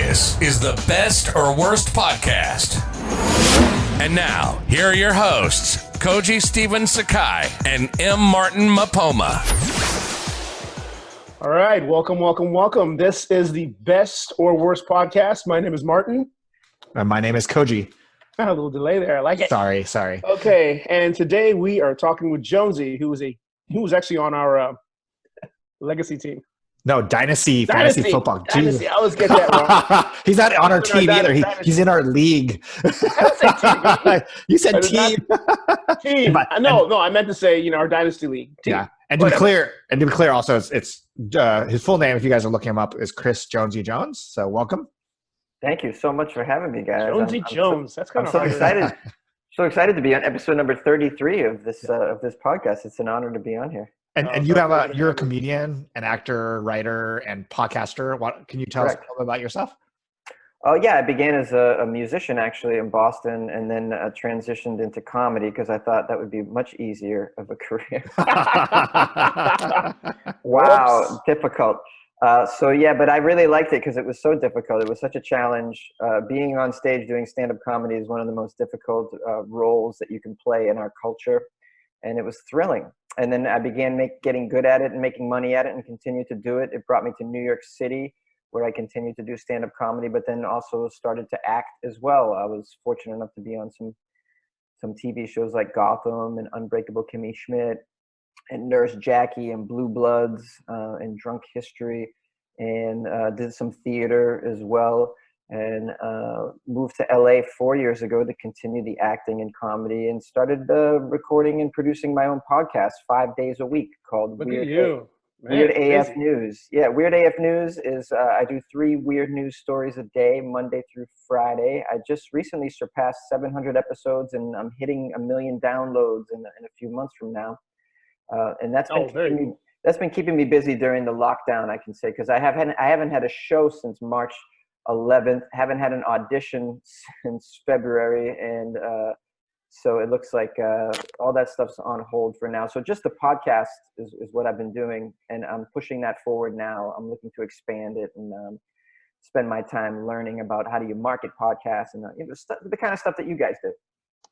This is the Best or Worst Podcast. And now, here are your hosts, Koji Stephen Sakai and M. Martin Mapoma. All right, welcome. This is the Best or Worst Podcast. My name is Martin. And my name is Koji. A little delay there. I like it. Sorry. Okay, and today we are talking with Jonesy, who was actually on our legacy team. No, Dynasty Fantasy Football. Dynasty. I always get that wrong. He's not on our team either. He's in our league. You said team. Team. No, I meant to say, our Dynasty League. Team. Yeah. And to be clear, also, it's his full name, if you guys are looking him up, is Chris Jonesy Jones. So welcome. Thank you so much for having me, guys. Jonesy Jones. That's kind of so excited. So excited to be on episode number 33 of this podcast. It's an honor to be on here. And you're a comedian, an actor, writer, and podcaster. What can you tell us a little bit about yourself? Oh yeah, I began as a musician actually in Boston, and then transitioned into comedy because I thought that would be much easier of a career. Wow, difficult. But I really liked it because it was so difficult. It was such a challenge. Being on stage doing stand-up comedy is one of the most difficult roles that you can play in our culture, and it was thrilling. And then I began getting good at it and making money at it and continued to do it. It brought me to New York City, where I continued to do stand-up comedy, but then also started to act as well. I was fortunate enough to be on some TV shows like Gotham and Unbreakable Kimmy Schmidt and Nurse Jackie and Blue Bloods and Drunk History, and did some theater as well, and moved to LA 4 years ago to continue the acting and comedy, and started recording and producing my own podcast 5 days a week called Weird AF News. Yeah, Weird AF News is I do 3 weird news stories a day, Monday through Friday. I just recently surpassed 700 episodes, and I'm hitting 1 million downloads in a few months from now. And that's been keeping me busy during the lockdown, I can say, because I haven't had a show since March 11th, haven't had an audition since February, and so it looks like all that stuff's on hold for now. So just the podcast is what I've been doing, and I'm pushing that forward now. I'm looking to expand it and spend my time learning about how do you market podcasts and the kind of stuff that you guys do.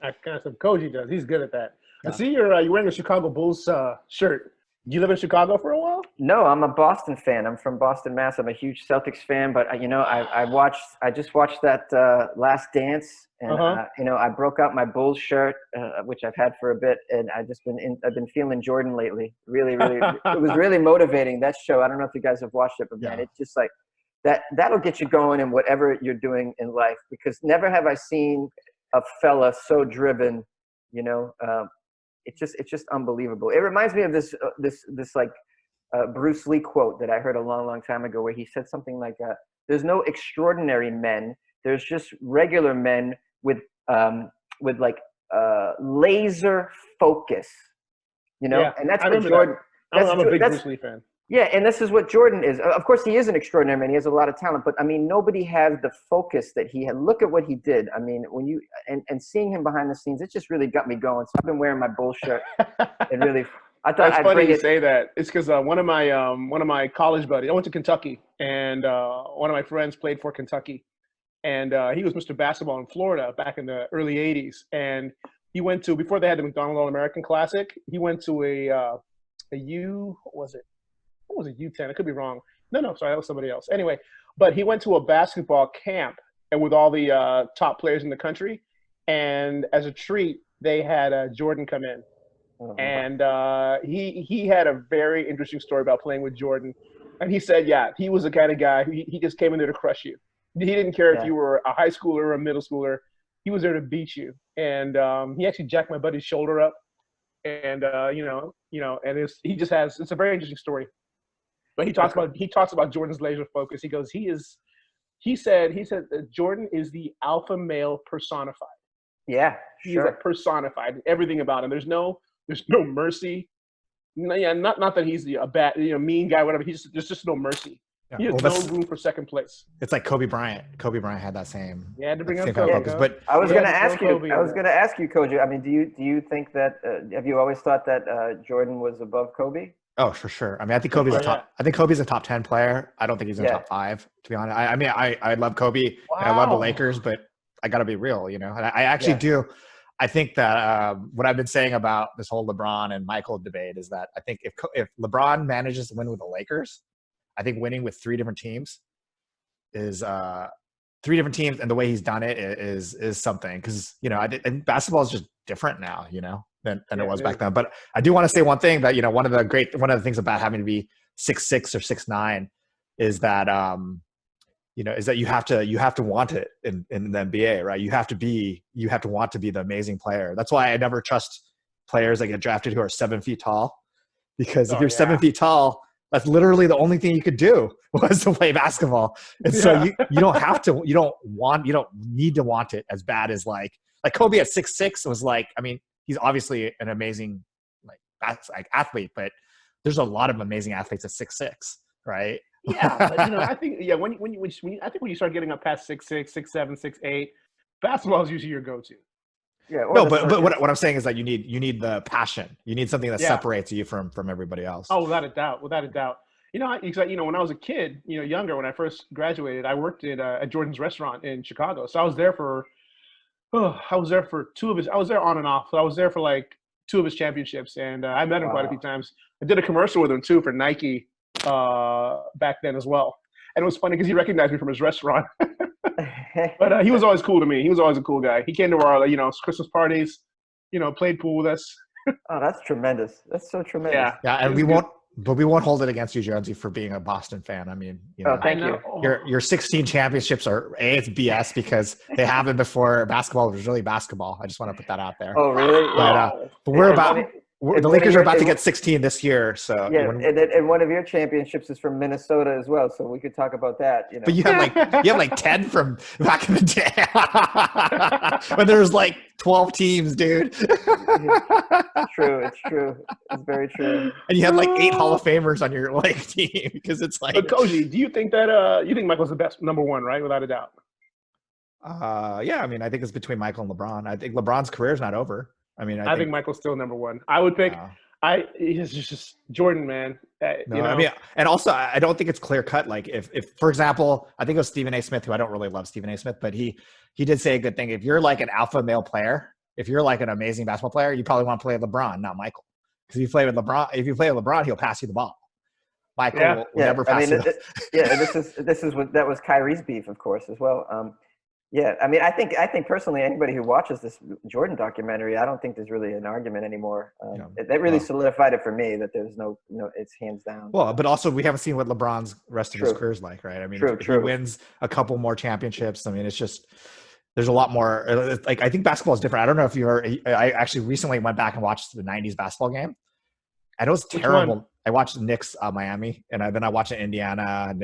That kind of stuff Koji does. He's good at that. Yeah. I see you're wearing a Chicago Bulls shirt. Did you live in Chicago for a while? No, I'm a Boston fan. I'm from Boston, Mass. I'm a huge Celtics fan, but I just watched that Last Dance, and I broke out my Bulls shirt, which I've had for a bit, and I've been feeling Jordan lately. Really, it was really motivating, that show. I don't know if you guys have watched it, but man, it's just like that'll get you going in whatever you're doing in life, because never have I seen a fella so driven, It's just unbelievable. It reminds me of this Bruce Lee quote that I heard a long time ago, where he said something like, "There's no extraordinary men. There's just regular men with laser focus." Yeah, and that's what Jordan. I'm a big Bruce Lee fan. Yeah, and this is what Jordan is. Of course, he is an extraordinary man. He has a lot of talent, but I mean, nobody has the focus that he had. Look at what he did. I mean, when you and seeing him behind the scenes, it just really got me going. So I've been wearing my Bull shirt. And really, I thought That's funny you say that. It's because one of my college buddies. I went to Kentucky, and one of my friends played for Kentucky, and he was Mr. Basketball in Florida back in the early '80s. And he went to, before they had the McDonald's All-American Classic, he went to what was it, U10? I could be wrong. No, sorry, that was somebody else. Anyway, but he went to a basketball camp and with all the top players in the country. And as a treat, they had Jordan come in. Oh. And he had a very interesting story about playing with Jordan. And he said, yeah, he was the kind of guy who he just came in there to crush you. He didn't care if you were a high schooler or a middle schooler. He was there to beat you. And he actually jacked my buddy's shoulder up. And and it's a very interesting story. But he talks about Jordan's laser focus. He goes, he said that Jordan is the alpha male personified. Yeah, he's a personified, everything about him. There's no mercy. Not that he's a bad, mean guy, whatever. There's just no mercy. Yeah. He has no room for second place. It's like Kobe Bryant. Kobe Bryant had that same. Yeah, to bring up Kobe. Focus, but I was going to ask you. I was going to ask you, Koji. I mean, do you think that? Have you always thought that Jordan was above Kobe? Oh, for sure. I mean, I think Kobe's a top 10 player. I don't think he's in the top 5, to be honest. I love Kobe and I love the Lakers, but I got to be real, And I actually do. I think that what I've been saying about this whole LeBron and Michael debate is that I think if LeBron manages to win with the Lakers, I think winning with 3 different teams is 3 different teams, and the way he's done it is something, because and basketball is just different now, than it was back then. But I do want to say one thing, that one of the things about having to be 6'6" or 6'9" is that is that you have to want it in the NBA, right? You have to want to be the amazing player. That's why I never trust players that get drafted who are 7 feet tall, because if you're 7 feet tall, that's literally the only thing you could do was to play basketball. And so you don't have to, you don't need to want it as bad as like Kobe at 6'6" was like, I mean, he's obviously an amazing athlete, but there's a lot of amazing athletes at 6'6", right? Yeah, but I think when you start getting up past 6'6", 6'7", 6'8", basketball is usually your go-to. Yeah. No, but what I'm saying is that you need the passion. You need something that separates you from everybody else. Oh, without a doubt. When I was a kid, younger, when I first graduated, I worked at Jordan's restaurant in Chicago. So I was there for 2 of his. I was there on and off. So I was there for like 2 of his championships, and I met him quite a few times. I did a commercial with him too for Nike back then as well. And it was funny because he recognized me from his restaurant. But he was always cool to me. He was always a cool guy. He came to our Christmas parties, played pool with us. Oh, that's tremendous. That's so tremendous. Yeah, and we won't hold it against you, Jonesy, for being a Boston fan. I mean, thank you. Your 16 championships it's BS because they happened before basketball was really basketball. I just want to put that out there. Oh, really? But the Lakers are about to get 16 this year, so yeah. And one of your championships is from Minnesota as well, so we could talk about that. But you have like 10 from back in the day when there was like 12 teams, dude. True, it's true. It's very true. And you had like 8 Hall of Famers on your team, because it's like. But Koji, do you think that you think Michael's the best number 1, right? Without a doubt. Yeah, I mean, I think it's between Michael and LeBron. I think LeBron's career is not over. I mean, I think Michael's still number 1. I would pick. It's just Jordan, man. I mean, and also I don't think it's clear cut. Like if for example, I think it was Stephen A. Smith, who I don't really love Stephen A. Smith, but he did say a good thing. If you're like an alpha male player, if you're like an amazing basketball player, you probably want to play with LeBron, not Michael, because if you play with LeBron, he'll pass you the ball. Michael will never pass you. That was Kyrie's beef, of course, as well. Yeah, I mean, I think personally, anybody who watches this Jordan documentary, I don't think there's really an argument anymore. That really solidified it for me, that there's no, it's hands down. Well, but also we haven't seen what LeBron's rest of his career is like, right? I mean, if he wins a couple more championships, I mean, it's just, there's a lot more. Like, I think basketball is different. I don't know if I actually recently went back and watched the 90s basketball game, and it was terrible. I watched the Knicks Miami, and then I watched the Indiana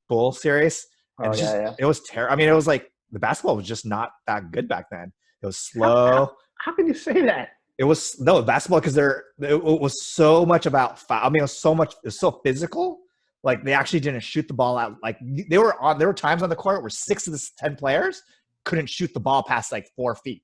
Bull series. And it was terrible. I mean, it was like the basketball was just not that good back then. It was slow. How can you say that? It was basketball, because it was so much about foul. I mean, it was so physical. Like, they actually didn't shoot the ball out. Like, there were times on the court where 6 of the 10 players couldn't shoot the ball past like 4 feet.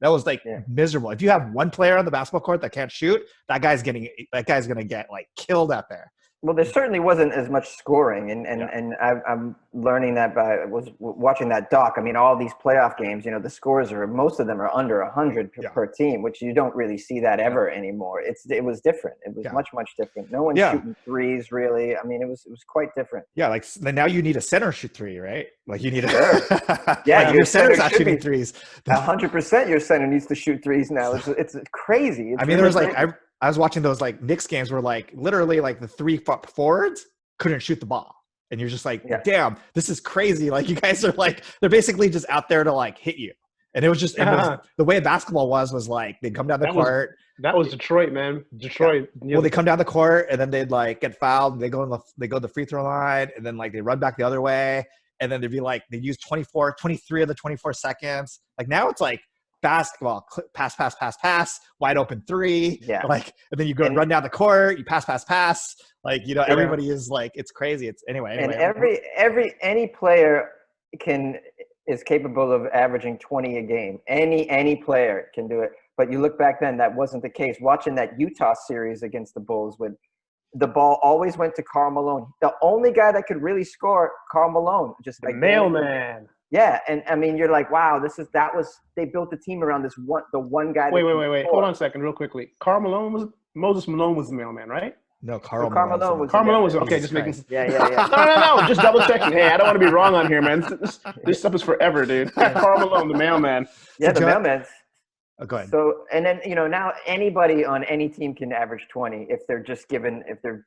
That was like miserable. If you have one player on the basketball court that can't shoot, that guy's gonna get like killed out there. Well, there certainly wasn't as much scoring, and I'm learning that was watching that doc. I mean, all these playoff games, the scores most of them are under 100 per team, which you don't really see that ever anymore. It was different. It was much different. No one's shooting threes, really. I mean, it was quite different. Yeah, like now you need a center shoot 3, right? Like you need like your center's not shooting threes. 100%, your center needs to shoot threes now. It's crazy. I mean, there was like I was watching those like Knicks games where like literally like the 3 forwards couldn't shoot the ball. And you're just like, damn, this is crazy. Like, you guys are like, they're basically just out there to like hit you. And it was just, the way basketball was like, they'd come down the court. That was Detroit, man. Detroit. Yeah. Well, they come down the court and then they'd like get fouled. They go to the free throw line, and then like they run back the other way. And then they'd be like, they'd use 23 of the 24 seconds. Like, now it's like, basketball, pass, wide open 3. Yeah. Like, and then you go and run down the court, you pass. Like, everybody is like, it's crazy. It's anyway. And any player is capable of averaging 20 a game. Any player can do it. But you look back then, that wasn't the case. Watching that Utah series against the Bulls, with the ball always went to Karl Malone. The only guy that could really score, Karl Malone, just like mailman. Yeah, and I mean, you're like, wow, they built the team around the one guy. Wait. Hold on a second, real quickly. Moses Malone was the mailman, right? No, Karl Malone was. Karl Malone was okay. Just making. Yeah. No. Just double checking. Hey, I don't want to be wrong on here, man. This stuff is forever, dude. Karl Malone, the mailman. Yeah, the mailman. Oh, go ahead. So, and then now anybody on any team can average 20 if they're just given when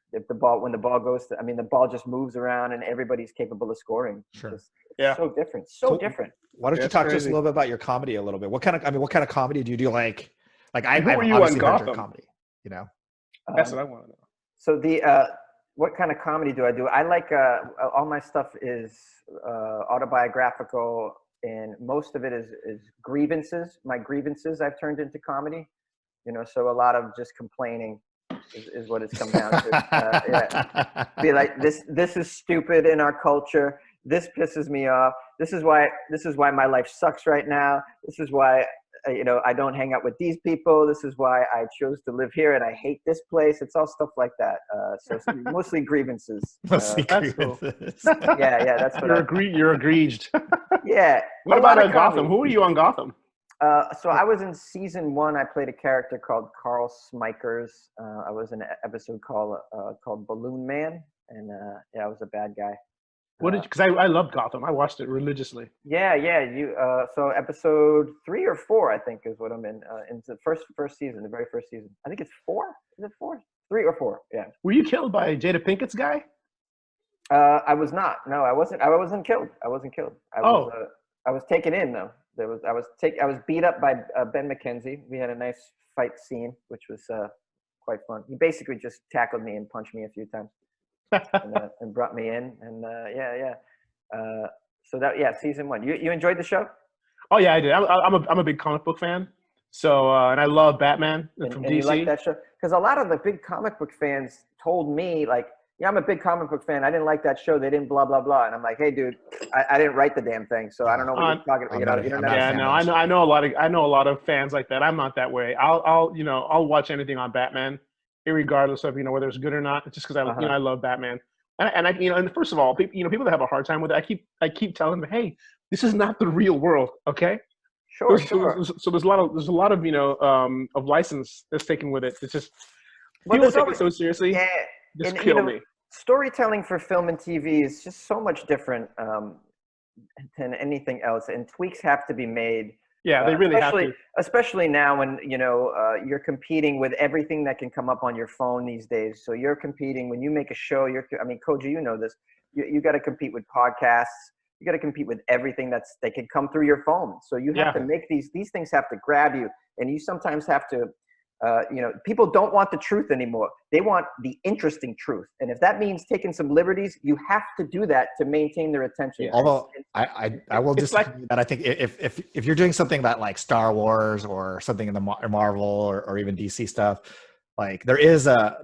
the ball goes to, I mean, the ball just moves around and everybody's capable of scoring. Sure. It's so different. So different. Why don't you talk to us a little bit about your comedy a little bit? What kind of comedy do you do? Like I've were you obviously on heard your Gotham? comedy, you know? That's what I want to know. So what kind of comedy do I do? I like all my stuff is autobiographical, and most of it is grievances. My grievances I've turned into comedy. So a lot of just complaining is what it's come down to. Be like, this is stupid in our culture. This pisses me off. This is why my life sucks right now. This is why I don't hang out with these people. This is why I chose to live here, and I hate this place. It's all stuff like that. So mostly grievances. That's cool. Yeah, that's what you're aggrieved. Yeah. What about Gotham? Who were you on Gotham? So I was in season 1. I played a character called Carl Smikers. I was in an episode called Balloon Man, and I was a bad guy. Because I loved Gotham. I watched it religiously. Yeah. You so episode 3 or 4, I think, is what I'm in. In the first season, the very first season. I think it's 4. Is it 4? 3 or 4? Yeah. Were you killed by Jada Pinkett's guy? I was not. No, I wasn't. I wasn't killed. I was taken in though. I was beat up by Ben McKenzie. We had a nice fight scene, which was quite fun. He basically just tackled me and punched me a few times. and brought me in, and so season 1. You enjoyed the show? Oh yeah, I did. I'm a big comic book fan, so and I love Batman from DC. You like that show? Because a lot of the big comic book fans told me, like, yeah, I'm a big comic book fan. I didn't like that show. They didn't blah blah blah, and I'm like, hey, dude, I didn't write the damn thing, so I don't know what you're talking about. I know a lot of fans like that. I'm not that way. I'll watch anything on Batman, irregardless of whether it's good or not. It's just because I love Batman, and first of all, people that have a hard time with it, I keep telling them, hey, this is not the real world, okay? Sure. So there's a lot of of license that's taken with it. It's just people take it so seriously. Yeah, just kill me. Storytelling for film and TV is just so much different than anything else, and tweaks have to be made. Yeah, they really have to. Especially now when, you're competing with everything that can come up on your phone these days. So you're competing when you make a show. Koji, you know this. You got to compete with podcasts. You got to compete with everything that can come through your phone. So you have to make these things have to grab you, and you sometimes have to. People don't want the truth anymore. They want the interesting truth. And if that means taking some liberties, you have to do that to maintain their attention. Although I will just that I think if you're doing something that like Star Wars or something in the Marvel or even DC stuff, like there's a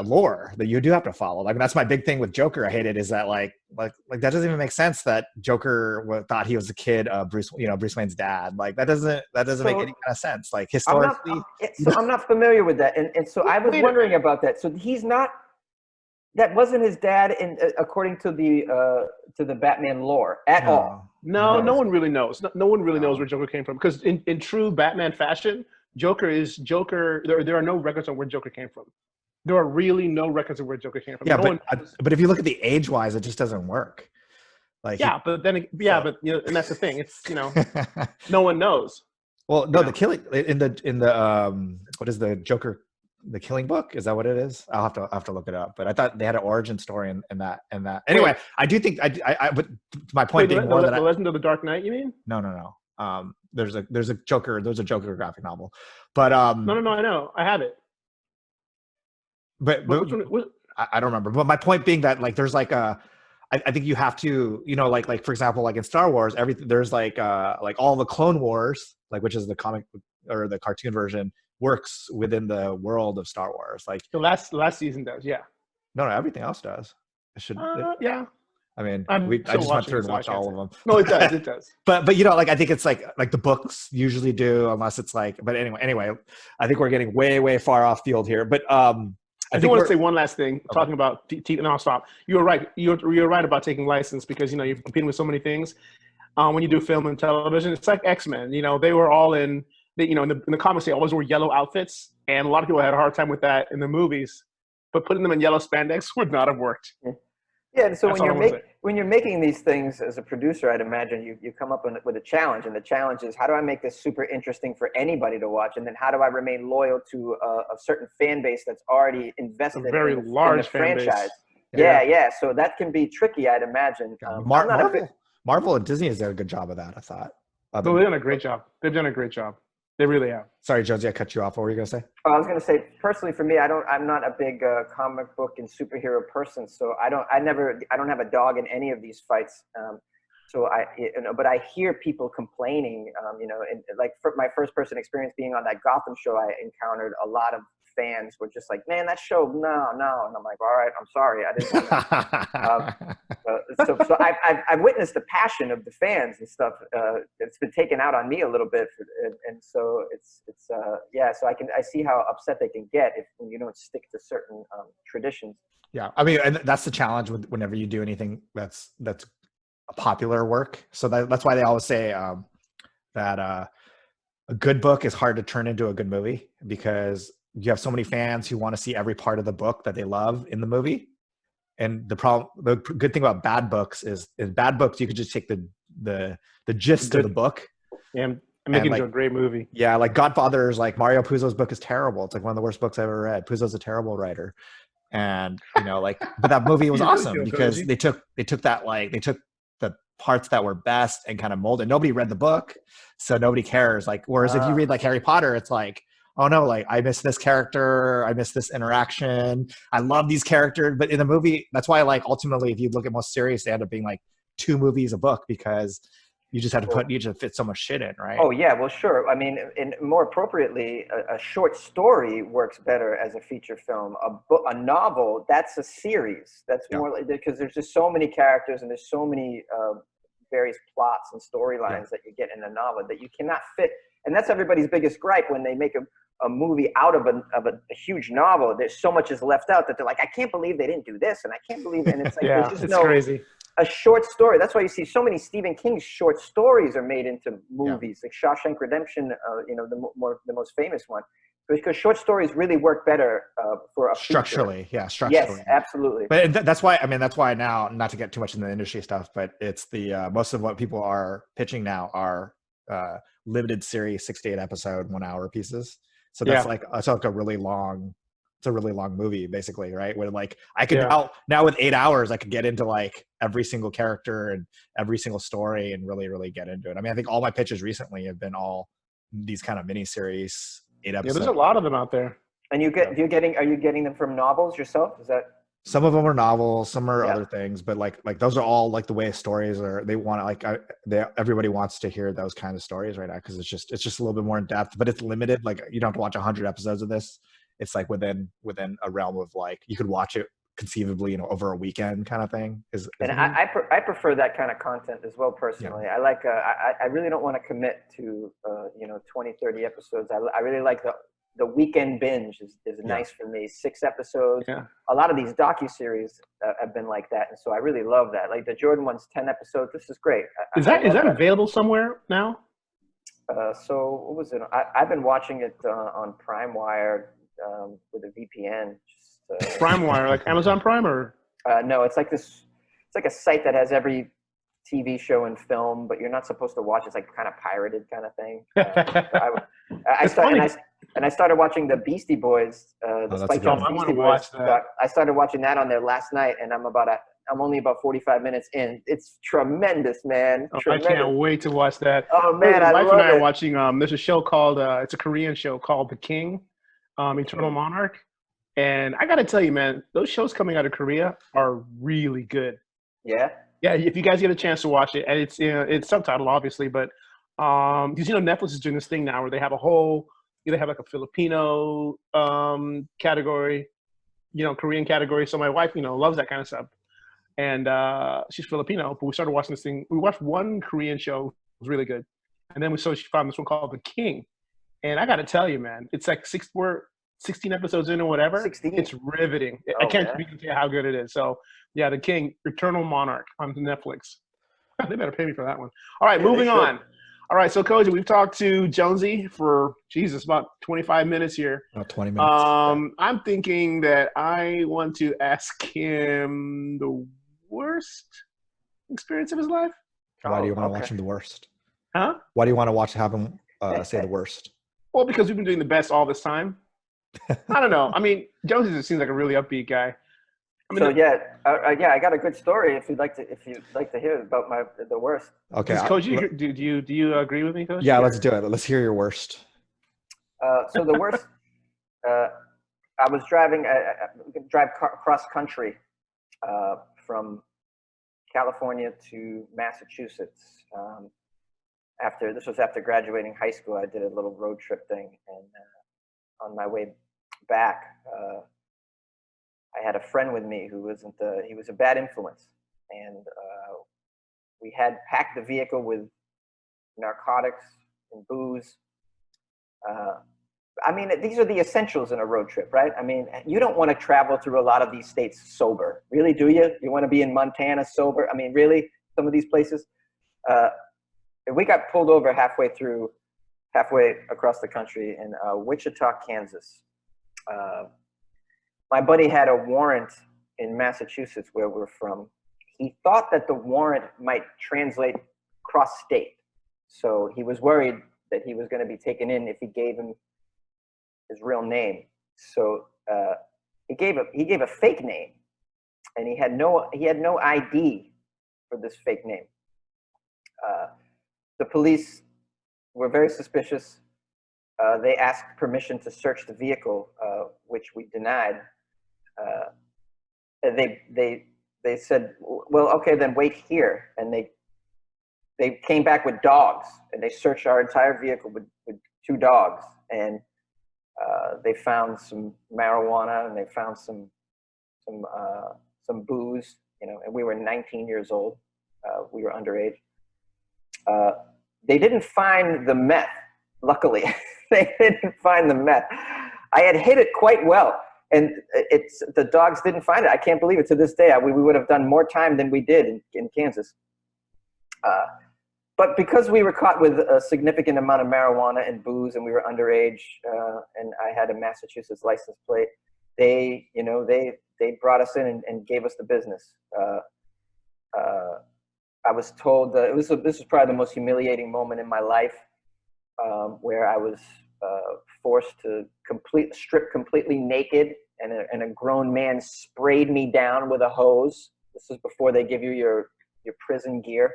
lore that you do have to follow. Like that's my big thing with Joker. I hate it is that like that doesn't even make sense that Joker thought he was a kid of Bruce Wayne's dad. Like that doesn't make any kind of sense. Like historically, I'm not familiar with that, and so I was wondering about that. So that wasn't his dad, according to the Batman lore at all. No one really knows. No one really knows where Joker came from, because in true Batman fashion, Joker is Joker. There are no records on where Joker came from. There are really no records of where Joker came from. Yeah, but if you look at the age-wise, it just doesn't work. Like but that's the thing. It's no one knows. Well, no, the killing in the what is the Joker? The Killing Book, is that what it is? I'll have to look it up. But I thought they had an origin story in that. Anyway, I do think but my point being more the Legend of the Dark Knight. You mean? No. There's a Joker graphic novel, but no, I know, I have it. But I don't remember. But my point being that like there's like I think you have to like for example like in Star Wars there's like all the Clone Wars, like which is the comic or the cartoon version, works within the world of Star Wars. Like the last season does, yeah. No, everything else does. It should. Yeah. I mean, I'm I still just went watching through it, and so I watched can't all say. of them. No, it does. It does. But you know, like I think it's like the books usually do, unless it's like. But anyway, I think we're getting way far off field here. But I do want to say one last thing, Okay. talking about and I'll stop. You were right. You're right about taking license because you're competing with so many things. When you do film and television, it's like X-Men. They were all in. In the comics, they always wore yellow outfits, and a lot of people had a hard time with that in the movies. But putting them in yellow spandex would not have worked. Yeah, and so That's when you're making these things as a producer, I'd imagine you come up with a challenge, and the challenge is, how do I make this super interesting for anybody to watch, and then how do I remain loyal to a certain fan base that's already invested A very in the large fan base. franchise? Yeah. Yeah. So that can be tricky, I'd imagine. Marvel and Disney has done a good job of that, I thought. No, they've done a great job. They've done a great job. They really have. Sorry, Jonesy, I cut you off. What were you gonna say? Oh, I was going to say, personally, for me, I'm not a big comic book and superhero person, so I don't have a dog in any of these fights. But I hear people complaining, and like for my first person experience being on that Gotham show, I encountered a lot of fans were just like, man, that show, no. And I'm like, all right, I'm sorry. I didn't so I've witnessed the passion of the fans and stuff. It's been taken out on me a little bit. And so so I see how upset they can get when you don't stick to certain traditions. Yeah. I mean, and that's the challenge whenever you do anything that's a popular work. So that's why they always say that a good book is hard to turn into a good movie, because you have so many fans who want to see every part of the book that they love in the movie. And the good thing about bad books is in bad books, you could just take the gist of the book. Yeah, and make it into a great movie. Yeah, like Godfather's, like Mario Puzo's book is terrible. It's like one of the worst books I've ever read. Puzo's a terrible writer. And but that movie was awesome because they took the parts that were best and kind of molded. Nobody read the book, so nobody cares. Like, whereas if you read like Harry Potter, it's like, oh no, like I miss this character, I miss this interaction. I love these characters, but in the movie, that's why like ultimately, if you look at most series, they end up being like 2 movies a book, because you just have to fit so much shit in, right? Oh yeah, well sure. I mean, and more appropriately, a short story works better as a feature film. A novel, that's a series. That's more like, because there's just so many characters and there's so many various plots and storylines that you get in a novel that you cannot fit. And that's everybody's biggest gripe when they make a movie out of a huge novel. There's so much is left out that they're like, I can't believe they didn't do this, and I can't believe, and it's like there's just crazy. A short story. That's why you see so many Stephen King short stories are made into movies, like Shawshank Redemption. The most famous one, because short stories really work better for a structurally. feature. Yeah, structurally. Yes, absolutely. But that's why now, not to get too much into the industry stuff, but it's the most of what people are pitching now are limited series, 6 to 8 episode, 1 hour pieces. So that's like a really long. It's a really long movie, basically, right? Where like I could now with 8 hours, I could get into like every single character and every single story and really, really get into it. I mean, I think all my pitches recently have been all these kind of mini series, 8 episodes. Yeah, there's a lot of them out there. And are you getting them from novels yourself? Is that? Some of them are novels, some are other things, but like those are all like the way stories are. They want everybody wants to hear those kind of stories right now, because it's just a little bit more in depth, but it's limited. Like you don't have to watch 100 episodes of this. It's like within a realm of like you could watch it conceivably, over a weekend kind of thing. I prefer that kind of content as well personally. I like I really don't want to commit to 20, 30 episodes. I really like the weekend binge is nice for me. 6 episodes. Yeah. A lot of these docuseries have been like that, and so I really love that. Like the Jordan one's 10 episodes. This is great. Is that available somewhere now? So what was it? I've been watching it on PrimeWire with a VPN. PrimeWire, like Amazon Prime, or? No, it's like this. It's like a site that has every TV show and film, but you're not supposed to watch. It's like kind of pirated kind of thing. I started watching the Beastie Boys. I want to watch that. I started watching that on there last night, and I'm only about 45 minutes in. It's tremendous, man. Tremendous. I can't wait to watch that. Oh man, my wife and I are watching. There's a show called it's a Korean show called The King, Eternal Monarch, and I got to tell you, man, those shows coming out of Korea are really good. Yeah. Yeah, if you guys get a chance to watch it, and it's subtitled obviously, but because Netflix is doing this thing now where they have they have like a Filipino category, Korean category. So my wife, loves that kind of stuff. and she's Filipino. But we started watching this thing. We watched one Korean show. It was really good, and then she found this one called The King. And I got to tell you, man, it's like 16 episodes in or whatever. 16. It's riveting. Oh, I can't man. even tell you how good it is. So, yeah, The King, Eternal Monarch on Netflix. They better pay me for that one. All right, moving on. All right, so Koji, we've talked to Jonesy for, about 25 minutes here. About 20 minutes. I'm thinking that I want to ask him the worst experience of his life. Why do you want to watch him the worst? Huh? Why do you want to have him say the worst? Well, because we've been doing the best all this time. I don't know. I mean, Jonesy just seems like a really upbeat guy. I mean, I got a good story if you'd like to hear about the worst. Okay. Koji, do you agree with me, Koji? Yeah, let's do it. Let's hear your worst. So the worst, I was driving, cross country from California to Massachusetts. This was after graduating high school. I did a little road trip thing, and on my way back, I had a friend with me who he was a bad influence, and we had packed the vehicle with narcotics and booze. I mean, these are the essentials in a road trip, right? I mean, you don't want to travel through a lot of these states sober. Really, do you? You want to be in Montana sober? I mean, really? Some of these places? And we got pulled over halfway across the country in Wichita, Kansas. My buddy had a warrant in Massachusetts where we're from. He thought that the warrant might translate cross-state. So he was worried that he was going to be taken in if he gave him his real name. So he gave a fake name, and he had no ID for this fake name. The police were very suspicious. They asked permission to search the vehicle, which we denied. They said, well, okay, then wait here. And they came back with dogs, and they searched our entire vehicle with 2 dogs. And they found some marijuana, and they found some booze, and we were 19 years old. We were underage. They didn't find the meth, luckily. They didn't find the meth. I had hid it quite well, and the dogs didn't find it. I can't believe it to this day. We would have done more time than we did in Kansas. But because we were caught with a significant amount of marijuana and booze, and we were underage, and I had a Massachusetts license plate, they brought us in and gave us the business. I was told this was probably the most humiliating moment in my life, where I was forced to strip completely naked, and a grown man sprayed me down with a hose. This is before they give you your prison gear.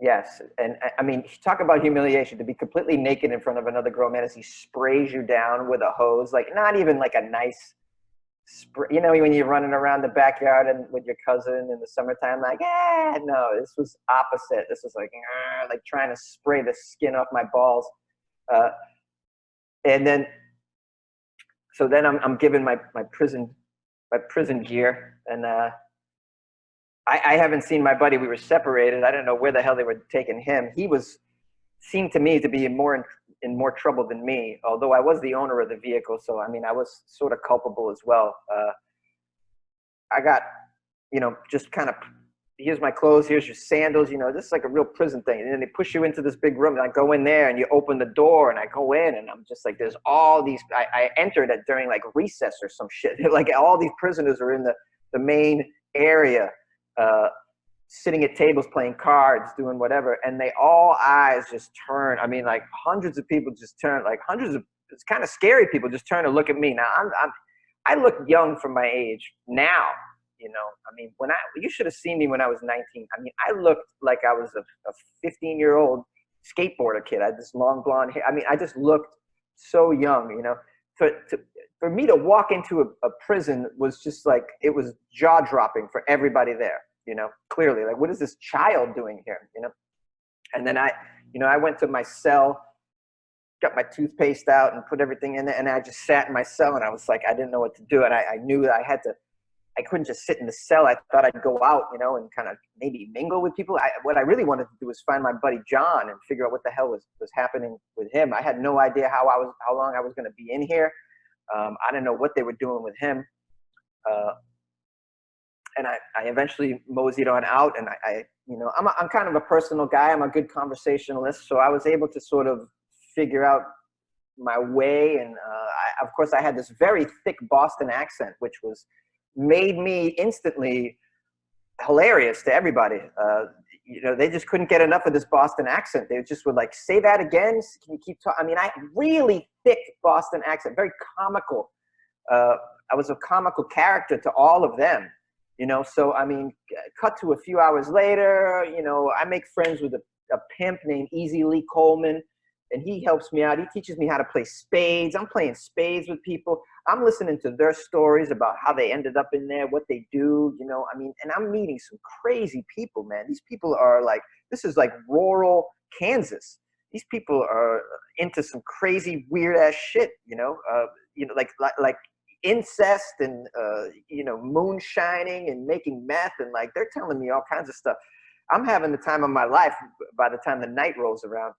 Yes, and I mean, talk about humiliation, to be completely naked in front of another grown man as he sprays you down with a hose, like not even like a nice spray. When you're running around the backyard and with your cousin in the summertime, like, no, this was opposite. This was like trying to spray the skin off my balls. And then, so then I'm given my prison gear, and I haven't seen my buddy. We were separated. I didn't know where the hell they were taking him. He seemed to me to be in more trouble than me, although I was the owner of the vehicle. So, I mean, I was sort of culpable as well. I got, just kind of, here's my clothes, here's your sandals, this is like a real prison thing. And then they push you into this big room, and I go in there, and you open the door, and I go in, and I'm just like, there's all these, I entered it during like recess or some shit. Like all these prisoners are in the main area, sitting at tables playing cards, doing whatever, and they all eyes just turn. I mean, like hundreds of people just turn, like hundreds of, it's kind of scary people just turn to look at me. Now I look young for my age now, I mean, you should have seen me when I was 19. I mean, I looked like I was a 15-year-old skateboarder kid. I had this long blonde hair. I mean, I just looked so young, for me to walk into a prison was just like, it was jaw-dropping for everybody there. Clearly, like, what is this child doing here? And then I went to my cell, got my toothpaste out and put everything in there, and I just sat in my cell, and I was like, I didn't know what to do, and I knew that I I couldn't just sit in the cell. I thought I'd go out, you know, and kind of maybe mingle with people. What I really wanted to do was find my buddy John and figure out what the hell was happening with him. I had no idea how long I was going to be in here. I didn't know what they were doing with him. And I eventually moseyed on out, and I you know, I'm kind of a personal guy. I'm a good conversationalist, so I was able to sort of figure out my way. And of course, I had this very thick Boston accent, which made me instantly hilarious to everybody. You know, they just couldn't get enough of this Boston accent. They just would like, say that again. Can you keep talking? I mean, I really thick Boston accent, very comical. I was a comical character to all of them. You know, so, I mean, cut to a few hours later, you know, I make friends with a pimp named Easy Lee Coleman, and he helps me out. He teaches me how to play spades. I'm playing spades with people. I'm listening to their stories about how they ended up in there, what they do, you know, I mean, and I'm meeting some crazy people, man. These people are like, this is like rural Kansas. These people are into some crazy, weird ass shit, you know, like incest and you know, moonshining and making meth, and like they're telling me all kinds of stuff. I'm having the time of my life by the time the night rolls around.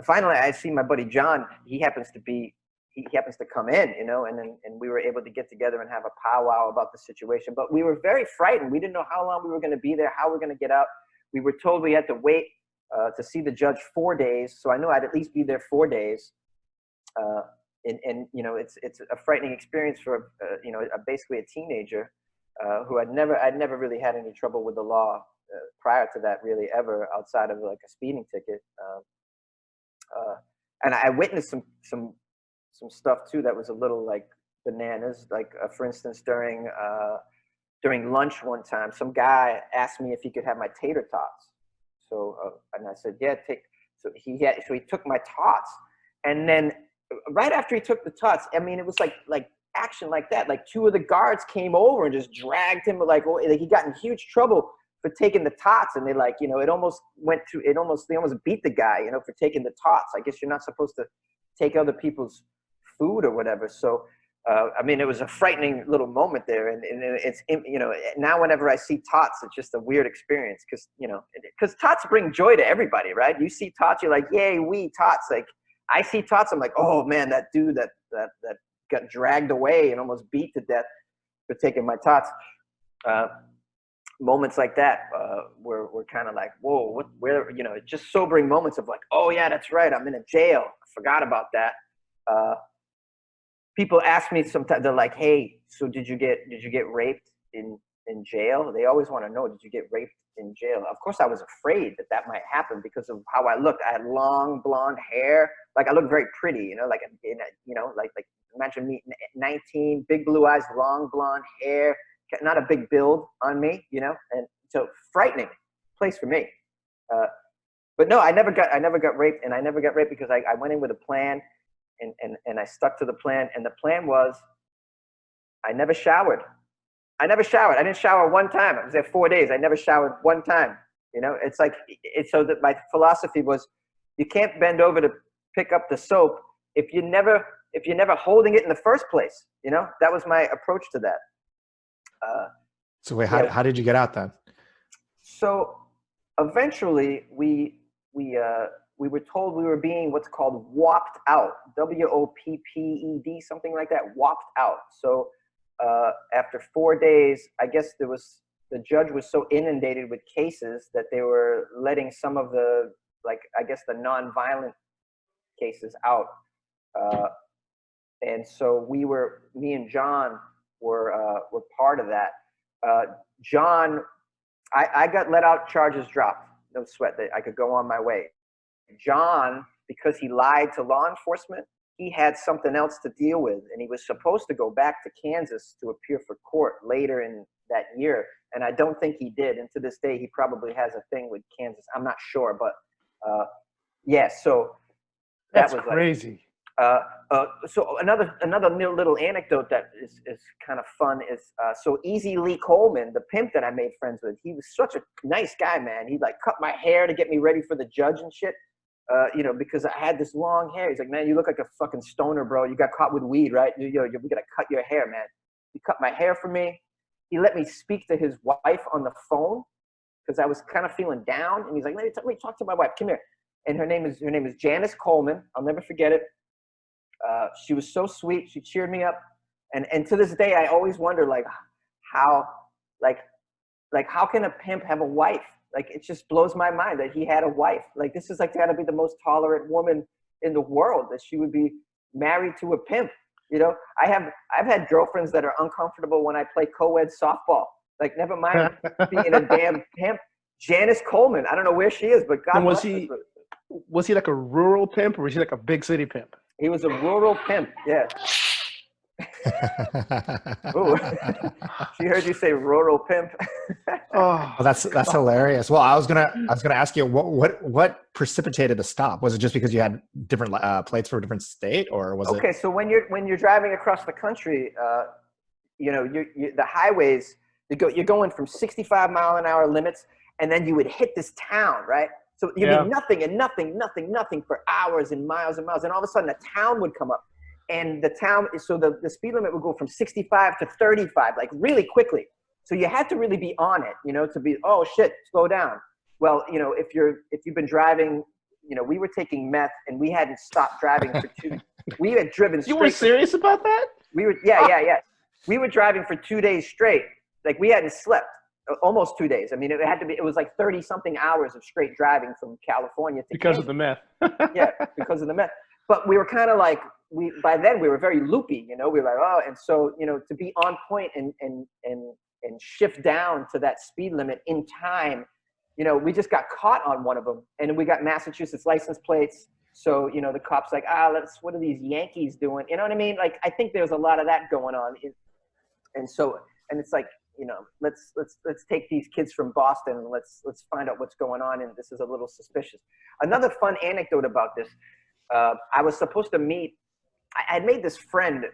Finally I see my buddy John. He happens to come in, you know, and we were able to get together and have a powwow about the situation. But we were very frightened. We didn't know how long we were going to be there, how we're going to get out. We were told we had to wait to see the judge 4 days. So I knew I'd at least be there 4 days. And you know, it's a frightening experience for you know, basically a teenager who I'd never really had any trouble with the law prior to that, really, ever, outside of like a speeding ticket. And I witnessed some stuff too that was a little like bananas. Like for instance, during lunch one time, some guy asked me if he could have my tater tots. So and I said, yeah, take. So he took my tots, and then right after he took the tots, I mean, it was like action like that. Like 2 of the guards came over and just dragged him, like he got in huge trouble for taking the tots. And they like, you know, they almost beat the guy, you know, for taking the tots. I guess you're not supposed to take other people's food or whatever. So, I mean, it was a frightening little moment there. And it's, you know, now whenever I see tots, it's just a weird experience because, you know, because tots bring joy to everybody, right? You see tots, you're like, yay, we tots. Like, I see tots, I'm like, oh man, that dude that got dragged away and almost beat to death for taking my tots. Moments like that were kind of like, whoa, where, you know, just sobering moments of like, oh yeah, that's right, I'm in a jail. I forgot about that. People ask me sometimes, they're like, hey, so did you get raped in jail? They always want to know, did you get raped in jail? Of course I was afraid that might happen because of how I looked. I had long blonde hair. Like I looked very pretty, you know, like, you know, like imagine me 19, big blue eyes, long blonde hair, not a big build on me, you know, and so frightening place for me. But no, I never got raped, and I never got raped because I went in with a plan, and I stuck to the plan, and the plan was I never showered. I didn't shower one time. I was there 4 days. I never showered one time. You know, it's like, so that my philosophy was, you can't bend over to pick up the soap if you're never holding it in the first place. You know, that was my approach to that. So wait, how did you get out then? So eventually we were told we were being what's called whopped out, WOPPED, something like that, whopped out. So after 4 days, I guess the judge was so inundated with cases that they were letting some of the, like, I guess the non-violent cases out. And so me and John were part of that. John, I got let out, charges dropped, no sweat, that I could go on my way. John, because he lied to law enforcement, he had something else to deal with, and he was supposed to go back to Kansas to appear for court later in that year, and I don't think he did. And to this day, he probably has a thing with Kansas. I'm not sure, but yeah. So that's crazy. So another little anecdote that is kind of fun is so Easy Lee Coleman, the pimp that I made friends with, he was such a nice guy, man. He like cut my hair to get me ready for the judge and shit. You know, because I had this long hair. He's like, man, you look like a fucking stoner, bro. You got caught with weed, right? We gotta cut your hair, man. He cut my hair for me. He let me speak to his wife on the phone because I was kind of feeling down. And he's like, let me talk to my wife. Come here. And her name is Janice Coleman. I'll never forget it. She was so sweet. She cheered me up. And to this day, I always wonder, like, how can a pimp have a wife? Like, it just blows my mind that he had a wife. Like, this is like got to be the most tolerant woman in the world, that she would be married to a pimp. You know, I've had girlfriends that are uncomfortable when I play co-ed softball. Like, never mind being a damn pimp. Janice Coleman, I don't know where she is, but God bless her. Was he like a rural pimp, or was he like a big city pimp? He was a rural pimp, yeah. Ooh. She heard you say rural pimp. Oh, that's hilarious. Well, I was gonna ask you what precipitated the stop. Was it just because you had different plates for a different state, or was it? Okay, so when you're driving across the country, you know, the highways, you're going from 65-mile-an-hour limits, and then you would hit this town, right? So you'd be nothing and nothing for hours and miles, and all of a sudden a town would come up. And the town, so the speed limit would go from 65 to 35, like really quickly. So you had to really be on it, you know, to be, oh shit, slow down. Well, you know, if you've been driving, you know, we were taking meth and we hadn't stopped driving for we had driven straight. You were serious about that? We were, yeah. We were driving for 2 days straight. Like, we hadn't slept, almost 2 days. I mean, it was like 30 something hours of straight driving from California to because of the meth. Yeah, because of the meth. But we were kind of like, by then we were very loopy, you know. We were like, oh, and so, you know, to be on point and shift down to that speed limit in time, you know, we just got caught on one of them, and we got Massachusetts license plates. So, you know, the cops like, what are these Yankees doing? You know what I mean? Like, I think there's a lot of that going on, and it's like, you know, let's take these kids from Boston and let's find out what's going on, and this is a little suspicious. Another fun anecdote about this. I was supposed to meet. I had made this friend